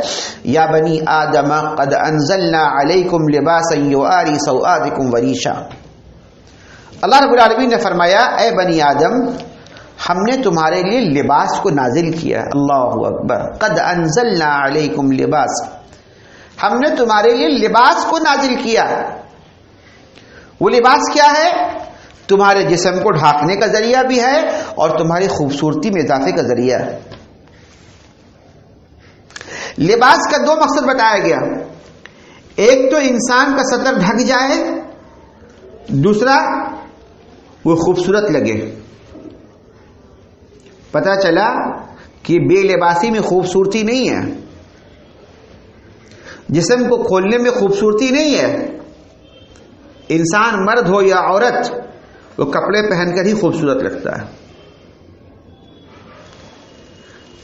یا بنی آدم قد انزلنا علیکم لباسا یواری سوآتکم وریشا۔ اللہ رب العالمین نے فرمایا، اے بنی آدم، ہم نے تمہارے لیے لباس کو نازل کیا۔ اللہ اکبر، قد انزلنا علیکم لباس، ہم نے تمہارے لیے لباس کو نازل کیا۔ وہ لباس کیا ہے؟ تمہارے جسم کو ڈھانکنے کا ذریعہ بھی ہے اور تمہاری خوبصورتی میں اضافے کا ذریعہ ہے۔ لباس کا 2 مقصد بتایا گیا، ایک تو انسان کا سطر ڈھک جائے دوسرا وہ خوبصورت لگے. پتہ چلا کہ بے لباسی میں خوبصورتی نہیں ہے، جسم کو کھولنے میں خوبصورتی نہیں ہے. انسان مرد ہو یا عورت وہ کپڑے پہن کر ہی خوبصورت لگتا ہے.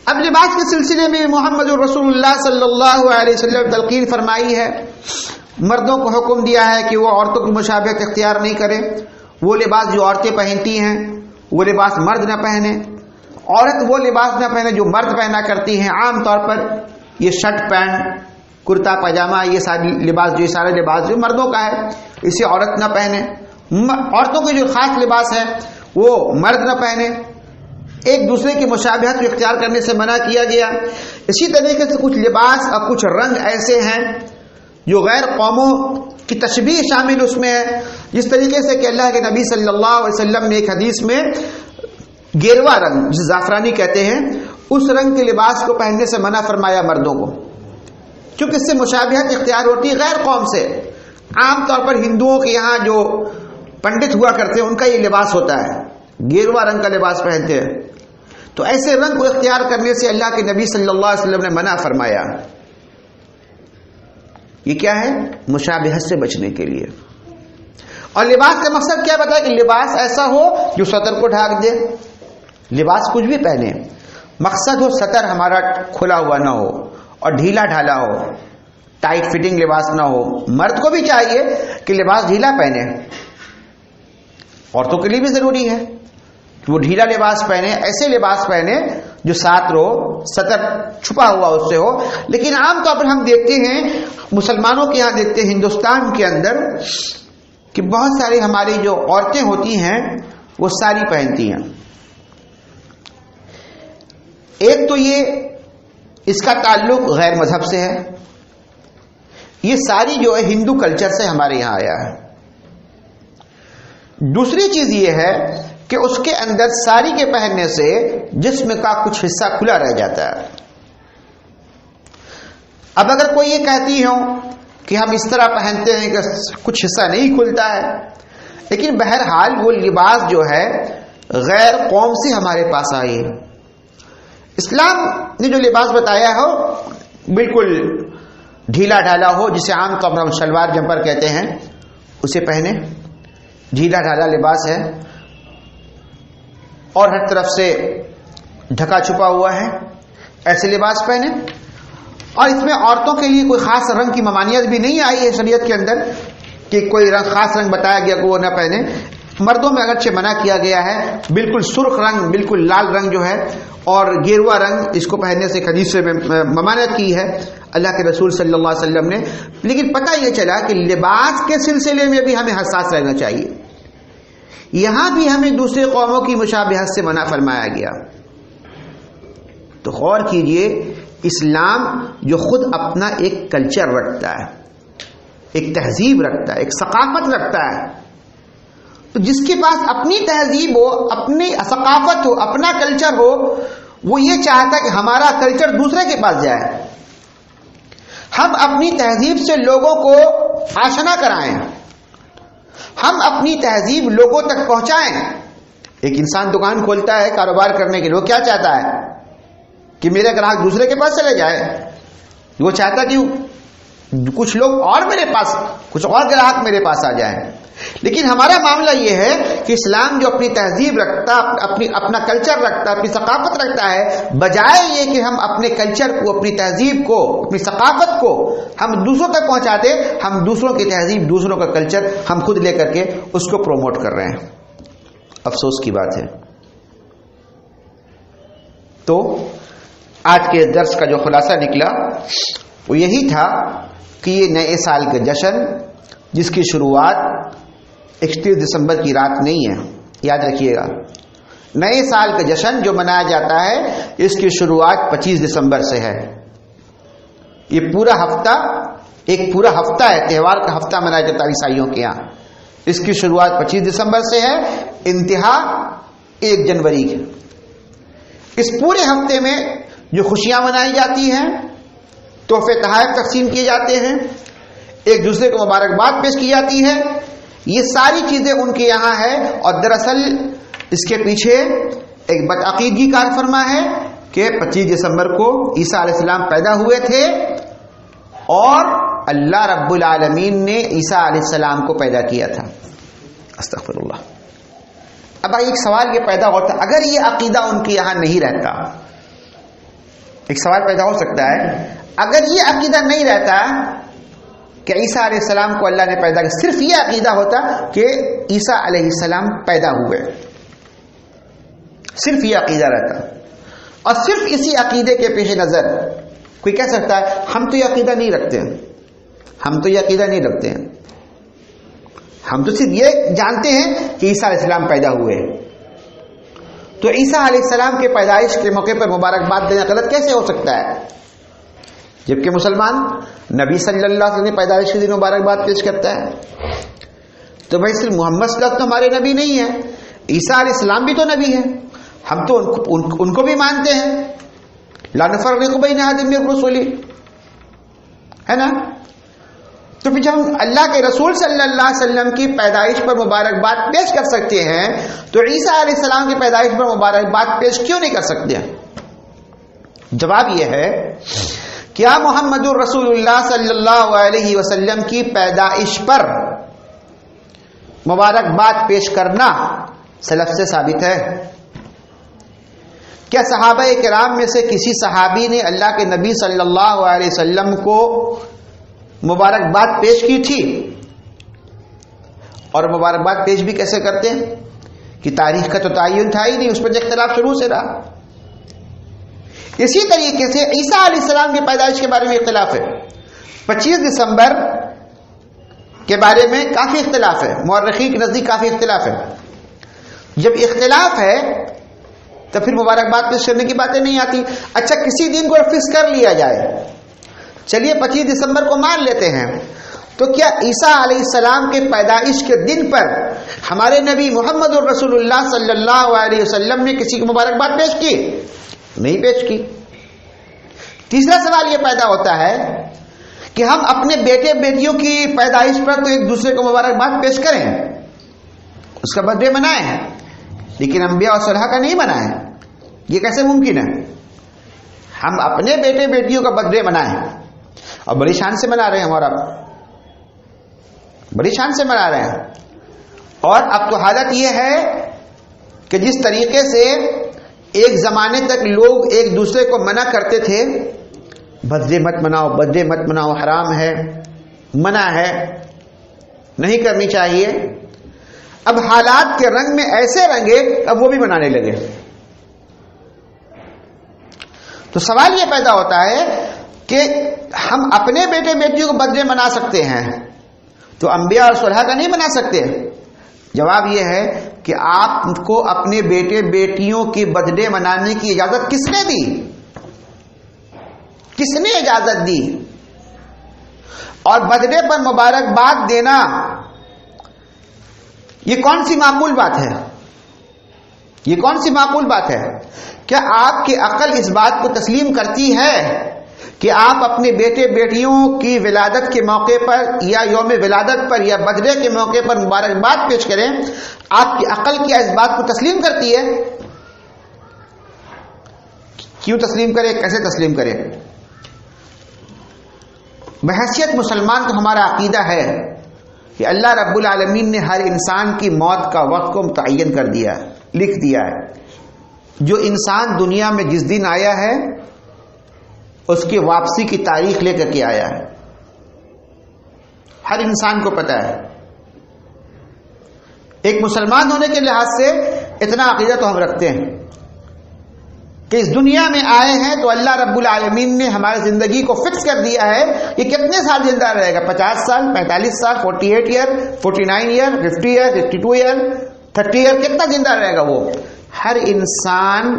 اب لباس کے سلسلے میں محمد رسول اللہ صلی اللہ علیہ وسلم تلقین فرمائی ہے. مردوں کو حکم دیا ہے کہ وہ عورتوں کی مشابہت اختیار نہیں کرے. وہ لباس جو عورتیں پہنتی ہیں وہ لباس مرد نہ پہنے. عورت وہ لباس نہ پہنے جو مرد پہنا کرتی ہیں. عام طور پر یہ شرٹ پینٹ کرتا پاجامہ یہ سارے لباس جو مردوں کا ہے اسے عورت نہ پہنے. عورتوں کے جو خاص لباس ہے وہ مرد نہ پہنے. ایک دوسرے کی مشابہت کو اختیار کرنے سے منع کیا گیا. اسی طریقے سے کچھ لباس اور کچھ رنگ ایسے ہیں جو غیر قوموں کی تشبیہ شامل اس میں ہے. جس طریقے سے کہ اللہ کے نبی صلی اللہ علیہ وسلم نے ایک حدیث میں گیروا رنگ جسے زعفرانی کہتے ہیں اس رنگ کے لباس کو پہننے سے منع فرمایا مردوں کو، کیونکہ اس سے مشابہت اختیار ہوتی ہے غیر قوم سے. عام طور پر ہندوؤں کے یہاں جو پنڈت ہوا کرتے ہیں ان کا یہ لباس ہوتا ہے، گیروا رنگ کا لباس پہنتے ہیں. تو ایسے رنگ کو اختیار کرنے سے اللہ کے نبی صلی اللہ علیہ وسلم نے منع فرمایا. یہ کیا ہے؟ مشابہت سے بچنے کے لیے. اور لباس کا مقصد کیا بتایا کہ لباس ایسا ہو جو سطر کو ڈھانک دے. لباس کچھ بھی پہنے، مقصد ہو سطر ہمارا کھلا ہوا نہ ہو اور ڈھیلا ڈھالا ہو، ٹائٹ فٹنگ لباس نہ ہو. مرد کو بھی چاہیے کہ لباس ڈھیلا پہنے، عورتوں کے لیے بھی ضروری ہے کہ وہ ڈھیلا لباس پہنے، ایسے لباس پہنے جو ساتر ہو، سطر چھپا ہوا اس سے ہو. لیکن عام طور پر ہم دیکھتے ہیں مسلمانوں کے یہاں دیکھتے ہیں ہندوستان کے اندر کہ بہت ساری ہماری جو عورتیں ہوتی ہیں وہ ساری پہنتی ہیں. ایک تو یہ اس کا تعلق غیر مذہب سے ہے، یہ ساری جو ہے ہندو کلچر سے ہمارے یہاں آیا ہے. دوسری چیز یہ ہے کہ اس کے اندر ساری کے پہننے سے جسم کا کچھ حصہ کھلا رہ جاتا ہے. اب اگر کوئی یہ کہتی ہو کہ ہم اس طرح پہنتے ہیں کہ کچھ حصہ نہیں کھلتا ہے، لیکن بہرحال وہ لباس جو ہے غیر قوم سے ہمارے پاس آئی ہے. اسلام نے جو لباس بتایا ہو بالکل ڈھیلا ڈھالا ہو، جسے عام طور پر ہم شلوار جمپر کہتے ہیں، اسے پہنے. ڈھیلا ڈھالا لباس ہے اور ہر طرف سے ڈھکا چھپا ہوا ہے، ایسے لباس پہنے. اور اس میں عورتوں کے لیے کوئی خاص رنگ کی ممانعت بھی نہیں آئی ہے شریعت کے اندر کہ کوئی خاص رنگ بتایا گیا کہ وہ نہ پہنے. مردوں میں اگرچہ منع کیا گیا ہے، بالکل سرخ رنگ، بالکل لال رنگ جو ہے اور گیروا رنگ اس کو پہننے سے حدیث میں ممانعت کی ہے اللہ کے رسول صلی اللہ علیہ وسلم نے. لیکن پتہ یہ چلا کہ لباس کے سلسلے میں بھی ہمیں حساس رہنا چاہیے. یہاں بھی ہمیں دوسرے قوموں کی مشابہت سے منع فرمایا گیا. تو غور کیجئے، اسلام جو خود اپنا ایک کلچر رکھتا ہے، ایک تہذیب رکھتا ہے، ایک ثقافت رکھتا ہے، تو جس کے پاس اپنی تہذیب ہو، اپنی ثقافت ہو، اپنا کلچر ہو، وہ یہ چاہتا کہ ہمارا کلچر دوسرے کے پاس جائے. ہم اپنی تہذیب سے لوگوں کو آشنا کرائیں، ہم اپنی تہذیب لوگوں تک پہنچائیں. ایک انسان دکان کھولتا ہے کاروبار کرنے کے لیے، وہ کیا چاہتا ہے کہ میرے گراہک دوسرے کے پاس چلے جائے. وہ چاہتا کہ کچھ لوگ اور میرے پاس، کچھ اور گراہک میرے پاس آ جائیں. لیکن ہمارا معاملہ یہ ہے کہ اسلام جو اپنی تہذیب رکھتا، اپنا کلچر رکھتا، اپنی ثقافت رکھتا ہے، بجائے یہ کہ ہم اپنے کلچر کو، اپنی تہذیب کو، اپنی ثقافت کو ہم دوسروں تک پہنچاتے، ہم دوسروں کی تہذیب، دوسروں کا کلچر ہم خود لے کر کے اس کو پروموٹ کر رہے ہیں. افسوس کی بات ہے. تو آج کے درس کا جو خلاصہ نکلا وہ یہی تھا کہ یہ نئے سال کے جشن جس کی شروعات 31 دسمبر کی رات نہیں ہے، یاد رکھیے گا. نئے سال کا جشن جو منایا جاتا ہے اس کی شروعات 25 دسمبر سے ہے. یہ پورا ہفتہ ایک پورا ہفتہ ہے، تہوار کا ہفتہ منایا جاتا ہے عیسائیوں کے یہاں. اس کی شروعات 25 دسمبر سے ہے، انتہا 1 جنوری کی. اس پورے ہفتے میں جو خوشیاں منائی جاتی ہیں، تحفے تحائف تقسیم کیے جاتے ہیں، ایک دوسرے کو مبارکباد پیش کی جاتی ہے، یہ ساری چیزیں ان کے یہاں ہے، اور دراصل اس کے پیچھے ایک بدعقیدگی کار فرما ہے کہ 25 دسمبر کو عیسیٰ علیہ السلام پیدا ہوئے تھے اور اللہ رب العالمین نے عیسیٰ علیہ السلام کو پیدا کیا تھا. استغفر اللہ. اب ایک سوال یہ پیدا ہوتا، اگر یہ عقیدہ ان کے یہاں نہیں رہتا، ایک سوال پیدا ہو سکتا ہے، اگر یہ عقیدہ نہیں رہتا کہ عیسیٰ علیہ السلام کو اللہ نے پیدا کیا، صرف یہ عقیدہ ہوتا کہ عیسیٰ علیہ السلام پیدا ہوئے، صرف یہ عقیدہ رہتا، اور صرف اسی عقیدے کے پیش نظر کوئی کہہ سکتا ہے ہم تو یہ عقیدہ نہیں رکھتے ہیں، ہم تو یہ عقیدہ نہیں رکھتے ہیں، ہم تو صرف یہ جانتے ہیں کہ عیسیٰ علیہ السلام پیدا ہوئے. تو عیسیٰ علیہ السلام کے پیدائش کے موقع پر مبارکباد دینا غلط کیسے ہو سکتا ہے؟ جبکہ مسلمان نبی صلی اللہ علیہ وسلم پیدائش کے دن مبارکباد پیش کرتا ہے. تو بھائی صرف محمد صلی اللہ علیہ وسلم تو ہمارے نبی نہیں ہے، عیسیٰ علیہ السلام بھی تو نبی ہے، ہم تو ان کو بھی مانتے ہیں. لا نفرق بین احد من رسلہ، ہے نا؟ تو پھر جب ہم اللہ کے رسول صلی اللہ علیہ وسلم کی پیدائش پر مبارکباد پیش کر سکتے ہیں تو عیسیٰ علیہ السلام کی پیدائش پر مبارکباد پیش کیوں نہیں کر سکتے ہیں؟ جواب یہ ہے کیا محمد الرسول اللہ صلی اللہ علیہ وسلم کی پیدائش پر مبارکباد پیش کرنا سلف سے ثابت ہے؟ کیا صحابہ کرام میں سے کسی صحابی نے اللہ کے نبی صلی اللہ علیہ وسلم کو مبارکباد پیش کی تھی؟ اور مبارکباد پیش بھی کیسے کرتے ہیں کہ تاریخ کا تو تعین تھا ہی نہیں، اس پر اختلاف شروع سے رہا. اسی طریقے سے عیسیٰ علیہ السلام کی پیدائش کے بارے میں اختلاف ہے. 25 دسمبر کے بارے میں کافی اختلاف ہے، مورخین کے نزدیک کافی اختلاف ہے. جب اختلاف ہے تو پھر مبارکباد پیش کرنے کی باتیں نہیں آتی. اچھا کسی دن کو فکس کر لیا جائے، چلیے 25 دسمبر کو مان لیتے ہیں، تو کیا عیسیٰ علیہ السلام کے پیدائش کے دن پر ہمارے نبی محمد الرسول اللہ صلی اللہ علیہ وسلم نے کسی کو مبارکباد پیش کی؟ نہیں پیش کی. تیسرا سوال یہ پیدا ہوتا ہے کہ ہم اپنے بیٹے بیٹیوں کی پیدائش پر تو ایک دوسرے کو مبارکباد پیش کریں، اس کا برتھ ڈے منائیں، لیکن انبیاء اور صالحہ کا نہیں منائیں. یہ کیسے ممکن ہے؟ ہم اپنے بیٹے بیٹیوں کا برتھ ڈے منائیں اور بڑی شان سے منا رہے ہیں، ہمارا بڑی شان سے منا رہے ہیں. اور اب تو حالت یہ ہے کہ جس طریقے سے ایک زمانے تک لوگ ایک دوسرے کو منع کرتے تھے، برتھ ڈے مت مناؤ، برتھ ڈے مت مناؤ، حرام ہے، منع ہے، نہیں کرنی چاہیے، اب حالات کے رنگ میں ایسے رنگے اب وہ بھی منانے لگے. تو سوال یہ پیدا ہوتا ہے کہ ہم اپنے بیٹے بیٹیوں کو برتھ ڈے منا سکتے ہیں تو انبیاء اور صالحہ کا نہیں منا سکتے؟ جواب یہ ہے کہ آپ کو اپنے بیٹے بیٹیوں کی برتھ ڈے منانے کی اجازت کس نے دی؟ کس نے اجازت دی؟ اور برتھ ڈے پر مبارکباد دینا یہ کون سی معقول بات ہے؟ یہ کون سی معقول بات ہے؟ کیا آپ کی عقل اس بات کو تسلیم کرتی ہے کہ آپ اپنے بیٹے بیٹیوں کی ولادت کے موقع پر یا یوم ولادت پر یا برتھ ڈے کے موقع پر مبارکباد پیش کریں؟ آپ کی عقل کیا اس بات کو تسلیم کرتی ہے؟ کیوں تسلیم کرے؟ کیسے تسلیم کرے؟ بحیثیت مسلمان تو ہمارا عقیدہ ہے کہ اللہ رب العالمین نے ہر انسان کی موت کا وقت کو متعین کر دیا، لکھ دیا ہے. جو انسان دنیا میں جس دن آیا ہے اس کی واپسی کی تاریخ لے کر کے آیا ہے، ہر انسان کو پتا ہے. ایک مسلمان ہونے کے لحاظ سے اتنا عقیدہ تو ہم رکھتے ہیں کہ اس دنیا میں آئے ہیں تو اللہ رب العالمین نے ہماری زندگی کو فکس کر دیا ہے یہ کتنے سال زندہ رہے گا، 50 سال، 45 سال، 48 year, 49 year, 50 year, 52 year, 30 year, کتنا زندہ رہے گا وہ. ہر انسان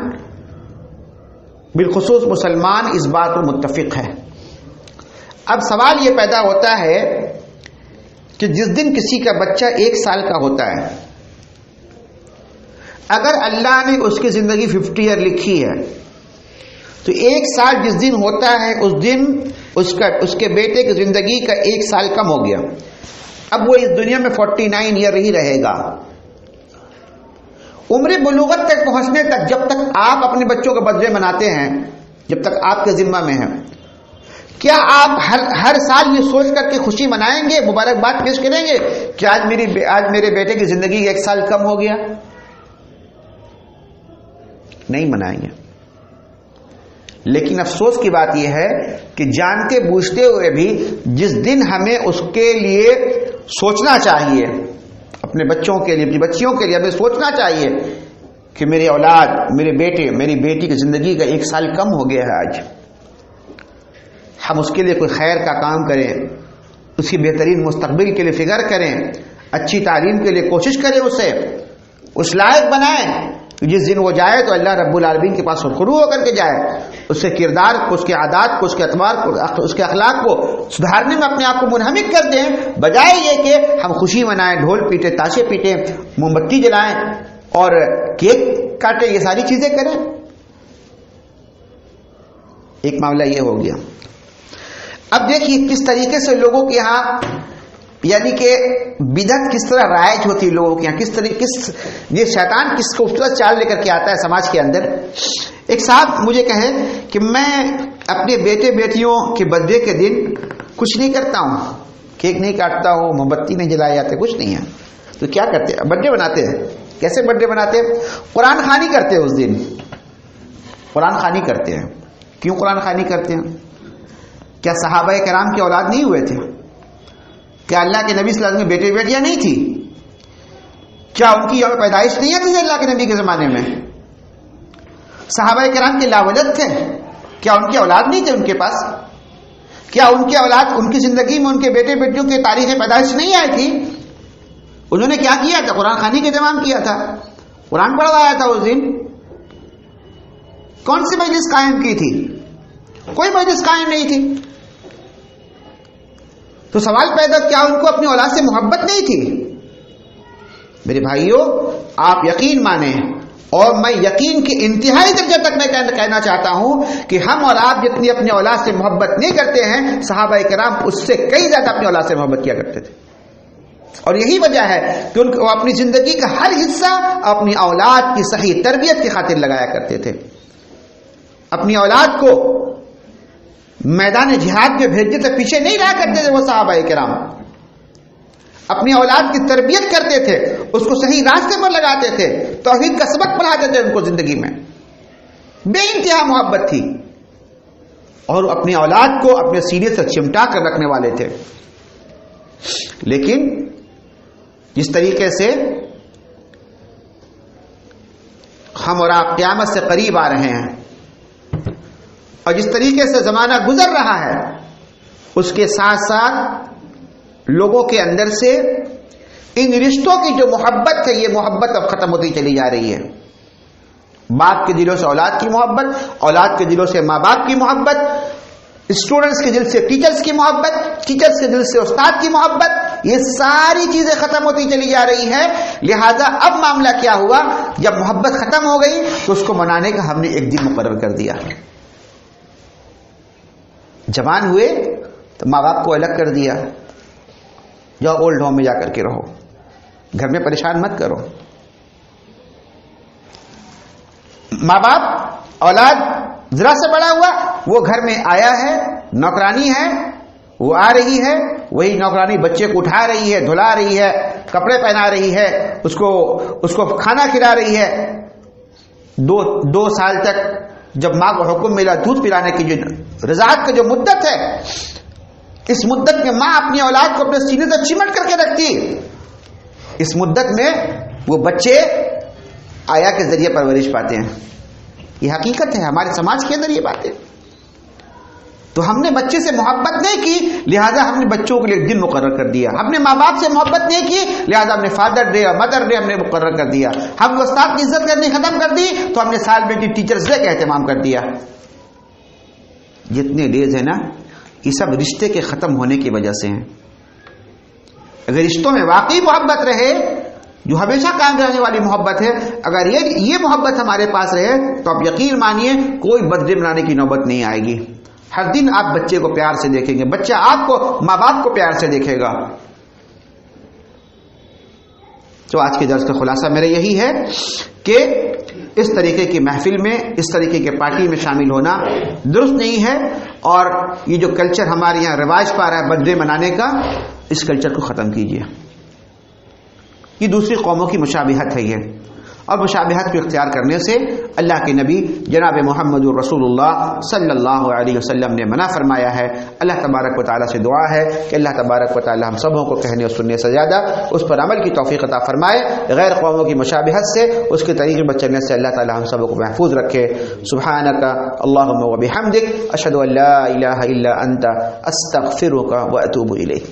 بالخصوص مسلمان اس بات پر متفق ہے. اب سوال یہ پیدا ہوتا ہے کہ جس دن کسی کا بچہ 1 سال کا ہوتا ہے، اگر اللہ نے اس کی زندگی 50 ایئر لکھی ہے تو 1 سال جس دن ہوتا ہے اس دن اس کے بیٹے کی زندگی کا 1 سال کم ہو گیا. اب وہ اس دنیا میں 49 ایئر ہی رہے گا. عمر بلوغت تک پہنچنے تک جب تک آپ اپنے بچوں کا برتھ ڈے مناتے ہیں، جب تک آپ کے ذمہ میں ہے، کیا آپ ہر سال یہ سوچ کر کے خوشی منائیں گے، مبارکباد پیش کریں گے کہ آج میرے بیٹے کی زندگی 1 سال کم ہو گیا؟ نہیں منائیں گے. لیکن افسوس کی بات یہ ہے کہ جانتے بوجھتے ہوئے بھی جس دن ہمیں اس کے لیے سوچنا چاہیے، اپنے بچوں کے لیے، اپنی بچیوں کے لیے ہمیں سوچنا چاہیے کہ میری اولاد، میرے بیٹے، میری بیٹی کی زندگی کا 1 سال کم ہو گیا ہے، آج ہم اس کے لیے کوئی خیر کا کام کریں، اس کی بہترین مستقبل کے لیے فکر کریں، اچھی تعلیم کے لیے کوشش کریں، اسے اس لائق بنائیں جس دن وہ جائے تو اللہ رب العالمین کے پاس سرخرو ہو کر کے جائے، اس کے کردار کو، اس کے عادات کو، اس کے اعتبار کو، اس کے اخلاق کو سدھارنے میں اپنے آپ کو منہمک کر دیں، بجائے یہ کہ ہم خوشی منائیں، ڈھول پیٹیں، تاشے پیٹیں، موم بتی جلائیں اور کیک کاٹیں، یہ ساری چیزیں کریں. ایک معاملہ یہ ہو گیا. اب دیکھیے کس طریقے سے لوگوں کے یہاں، یعنی کہ بدعت کس طرح رائج ہوتی ہے لوگوں کے یہاں، کس طرح یہ شیطان کس خوبصورت چال لے کر کے آتا ہے سماج کے اندر. ایک صاحب مجھے کہے کہ میں اپنے بیٹے بیٹیوں کے برتھ ڈے کے دن کچھ نہیں کرتا ہوں، کیک نہیں کاٹتا ہوں، موم بتی نہیں جلائے جاتے، کچھ نہیں ہے. تو کیا کرتے ہیں؟ برتھ ڈے مناتے ہیں. کیسے برتھ ڈے مناتے ہیں؟ قرآن خوانی کرتے ہیں. اس دن قرآن خوانی کرتے ہیں. کیوں قرآن خوانی کرتے ہیں؟ کیا صحابہ کرام کی اولاد نہیں ہوئے تھے؟ کیا اللہ کے نبی صلی اللہ علیہ وسلم میں بیٹے بیٹیاں نہیں تھی؟ کیا ان کی یوم پیدائش نہیں آتی تھی اللہ کے نبی کے زمانے میں؟ صحابہ کرام کے لاولد تھے، کیا ان کی اولاد نہیں تھے ان کے پاس؟ کیا ان کی اولاد، ان کی زندگی میں ان کے بیٹے بیٹیوں کی تاریخ پیدائش نہیں آئی تھی؟ انہوں نے کیا کیا تھا؟ قرآن خوانی کا اہتمام کیا تھا، قرآن پڑھوایا تھا. اس دن کون سی مجلس قائم کی تھی؟ کوئی مجلس قائم نہیں تھی. تو سوال پیدا، کیا ان کو اپنی اولاد سے محبت نہیں تھی؟ میرے بھائیوں، آپ یقین مانیں، اور میں یقین کے انتہائی درجے تک میں کہنا چاہتا ہوں کہ ہم اور آپ جتنی اپنی اولاد سے محبت نہیں کرتے ہیں، صحابہ کرام اس سے کئی زیادہ اپنی اولاد سے محبت کیا کرتے تھے. اور یہی وجہ ہے کہ ان کو اپنی زندگی کا ہر حصہ اپنی اولاد کی صحیح تربیت کی خاطر لگایا کرتے تھے. اپنی اولاد کو میدان جہاد میں بھیجنے سے پیچھے نہیں رہا کرتے تھے وہ صحابہ کرام. اپنی اولاد کی تربیت کرتے تھے، اس کو صحیح راستے پر لگاتے تھے، توحید کا سبق پڑھاتے تھے ان کو. زندگی میں بے انتہا محبت تھی، اور اپنی اولاد کو اپنے سینے سے چمٹا کر رکھنے والے تھے. لیکن جس طریقے سے ہم اور آپ قیامت سے قریب آ رہے ہیں، اور جس طریقے سے زمانہ گزر رہا ہے، اس کے ساتھ ساتھ لوگوں کے اندر سے ان رشتوں کی جو محبت ہے، یہ محبت اب ختم ہوتی چلی جا رہی ہے. باپ کے دلوں سے اولاد کی محبت، اولاد کے دلوں سے ماں باپ کی محبت، اسٹوڈنٹس کے دل سے ٹیچرز کی محبت، ٹیچرز کے دل سے استاد کی محبت، یہ ساری چیزیں ختم ہوتی چلی جا رہی ہے. لہذا اب معاملہ کیا ہوا؟ جب محبت ختم ہو گئی تو اس کو منانے کا ہم نے ایک دن مقرر کر دیا. جوان ہوئے تو ماں باپ کو الگ کر دیا، جاؤ اولڈ ہوم میں جا کر کے رہو، گھر میں پریشان مت کرو. ماں باپ، اولاد ذرا سے بڑا ہوا، وہ گھر میں آیا ہے، نوکرانی ہے، وہ آ رہی ہے، وہی نوکرانی بچے کو اٹھا رہی ہے، دھلا رہی ہے، کپڑے پہنا رہی ہے، اس کو کھانا کھلا رہی ہے. 2 سال تک جب ماں کو حکم ملا دودھ پلانے کی، جو رضاعت کا جو مدت ہے، اس مدت میں ماں اپنی اولاد کو اپنے سینے سے چمٹ کر کے رکھتی. اس مدت میں وہ بچے آیا کے ذریعے پرورش پاتے ہیں. یہ حقیقت ہے ہمارے سماج کے اندر یہ باتیں. تو ہم نے بچے سے محبت نہیں کی، لہذا ہم نے بچوں کے لیے دن مقرر کر دیا. ہم نے ماں باپ سے محبت نہیں کی، لہذا ہم نے فادر ڈے اور مدر ڈے ہم نے مقرر کر دیا. ہم نے استاد کی عزت کرنی ختم کر دی، تو ہم نے سال میں ٹیچرز ڈے کا اہتمام کر دیا. جتنے ڈیز ہیں نا، یہ سب رشتے کے ختم ہونے کی وجہ سے ہیں. اگر رشتوں میں واقعی محبت رہے، جو ہمیشہ قائم رہنے والی محبت ہے، اگر یہ محبت ہمارے پاس رہے، تو آپ یقین مانیے کوئی برتھ ڈے منانے کی نوبت نہیں آئے گی. ہر دن آپ بچے کو پیار سے دیکھیں گے، بچہ آپ کو، ماں باپ کو پیار سے دیکھے گا. تو آج کے درس کا خلاصہ میرا یہی ہے کہ اس طریقے کی محفل میں، اس طریقے کے پارٹی میں شامل ہونا درست نہیں ہے، اور یہ جو کلچر ہمارے یہاں رواج پا رہا ہے برتھ ڈے منانے کا، اس کلچر کو ختم کیجیے. یہ دوسری قوموں کی مشابہت ہے یہ، اور مشابہت کو اختیار کرنے سے اللہ کے نبی جناب محمد رسول اللہ صلی اللہ علیہ وسلم نے منع فرمایا ہے. اللہ تبارک و تعالیٰ سے دعا ہے کہ اللہ تبارک و تعالیٰ ہم سبوں کو کہنے اور سننے سے زیادہ اس پر عمل کی توفیق عطا فرمائے. غیر قوموں کی مشابہت سے، اس کے طریقے پر چلنے سے اللہ تعالیٰ ہم سبوں کو محفوظ رکھے. سبحانک اللہم و بحمدک، اشہد ان لا الہ الا انت، استغفرک و اتوب الیک.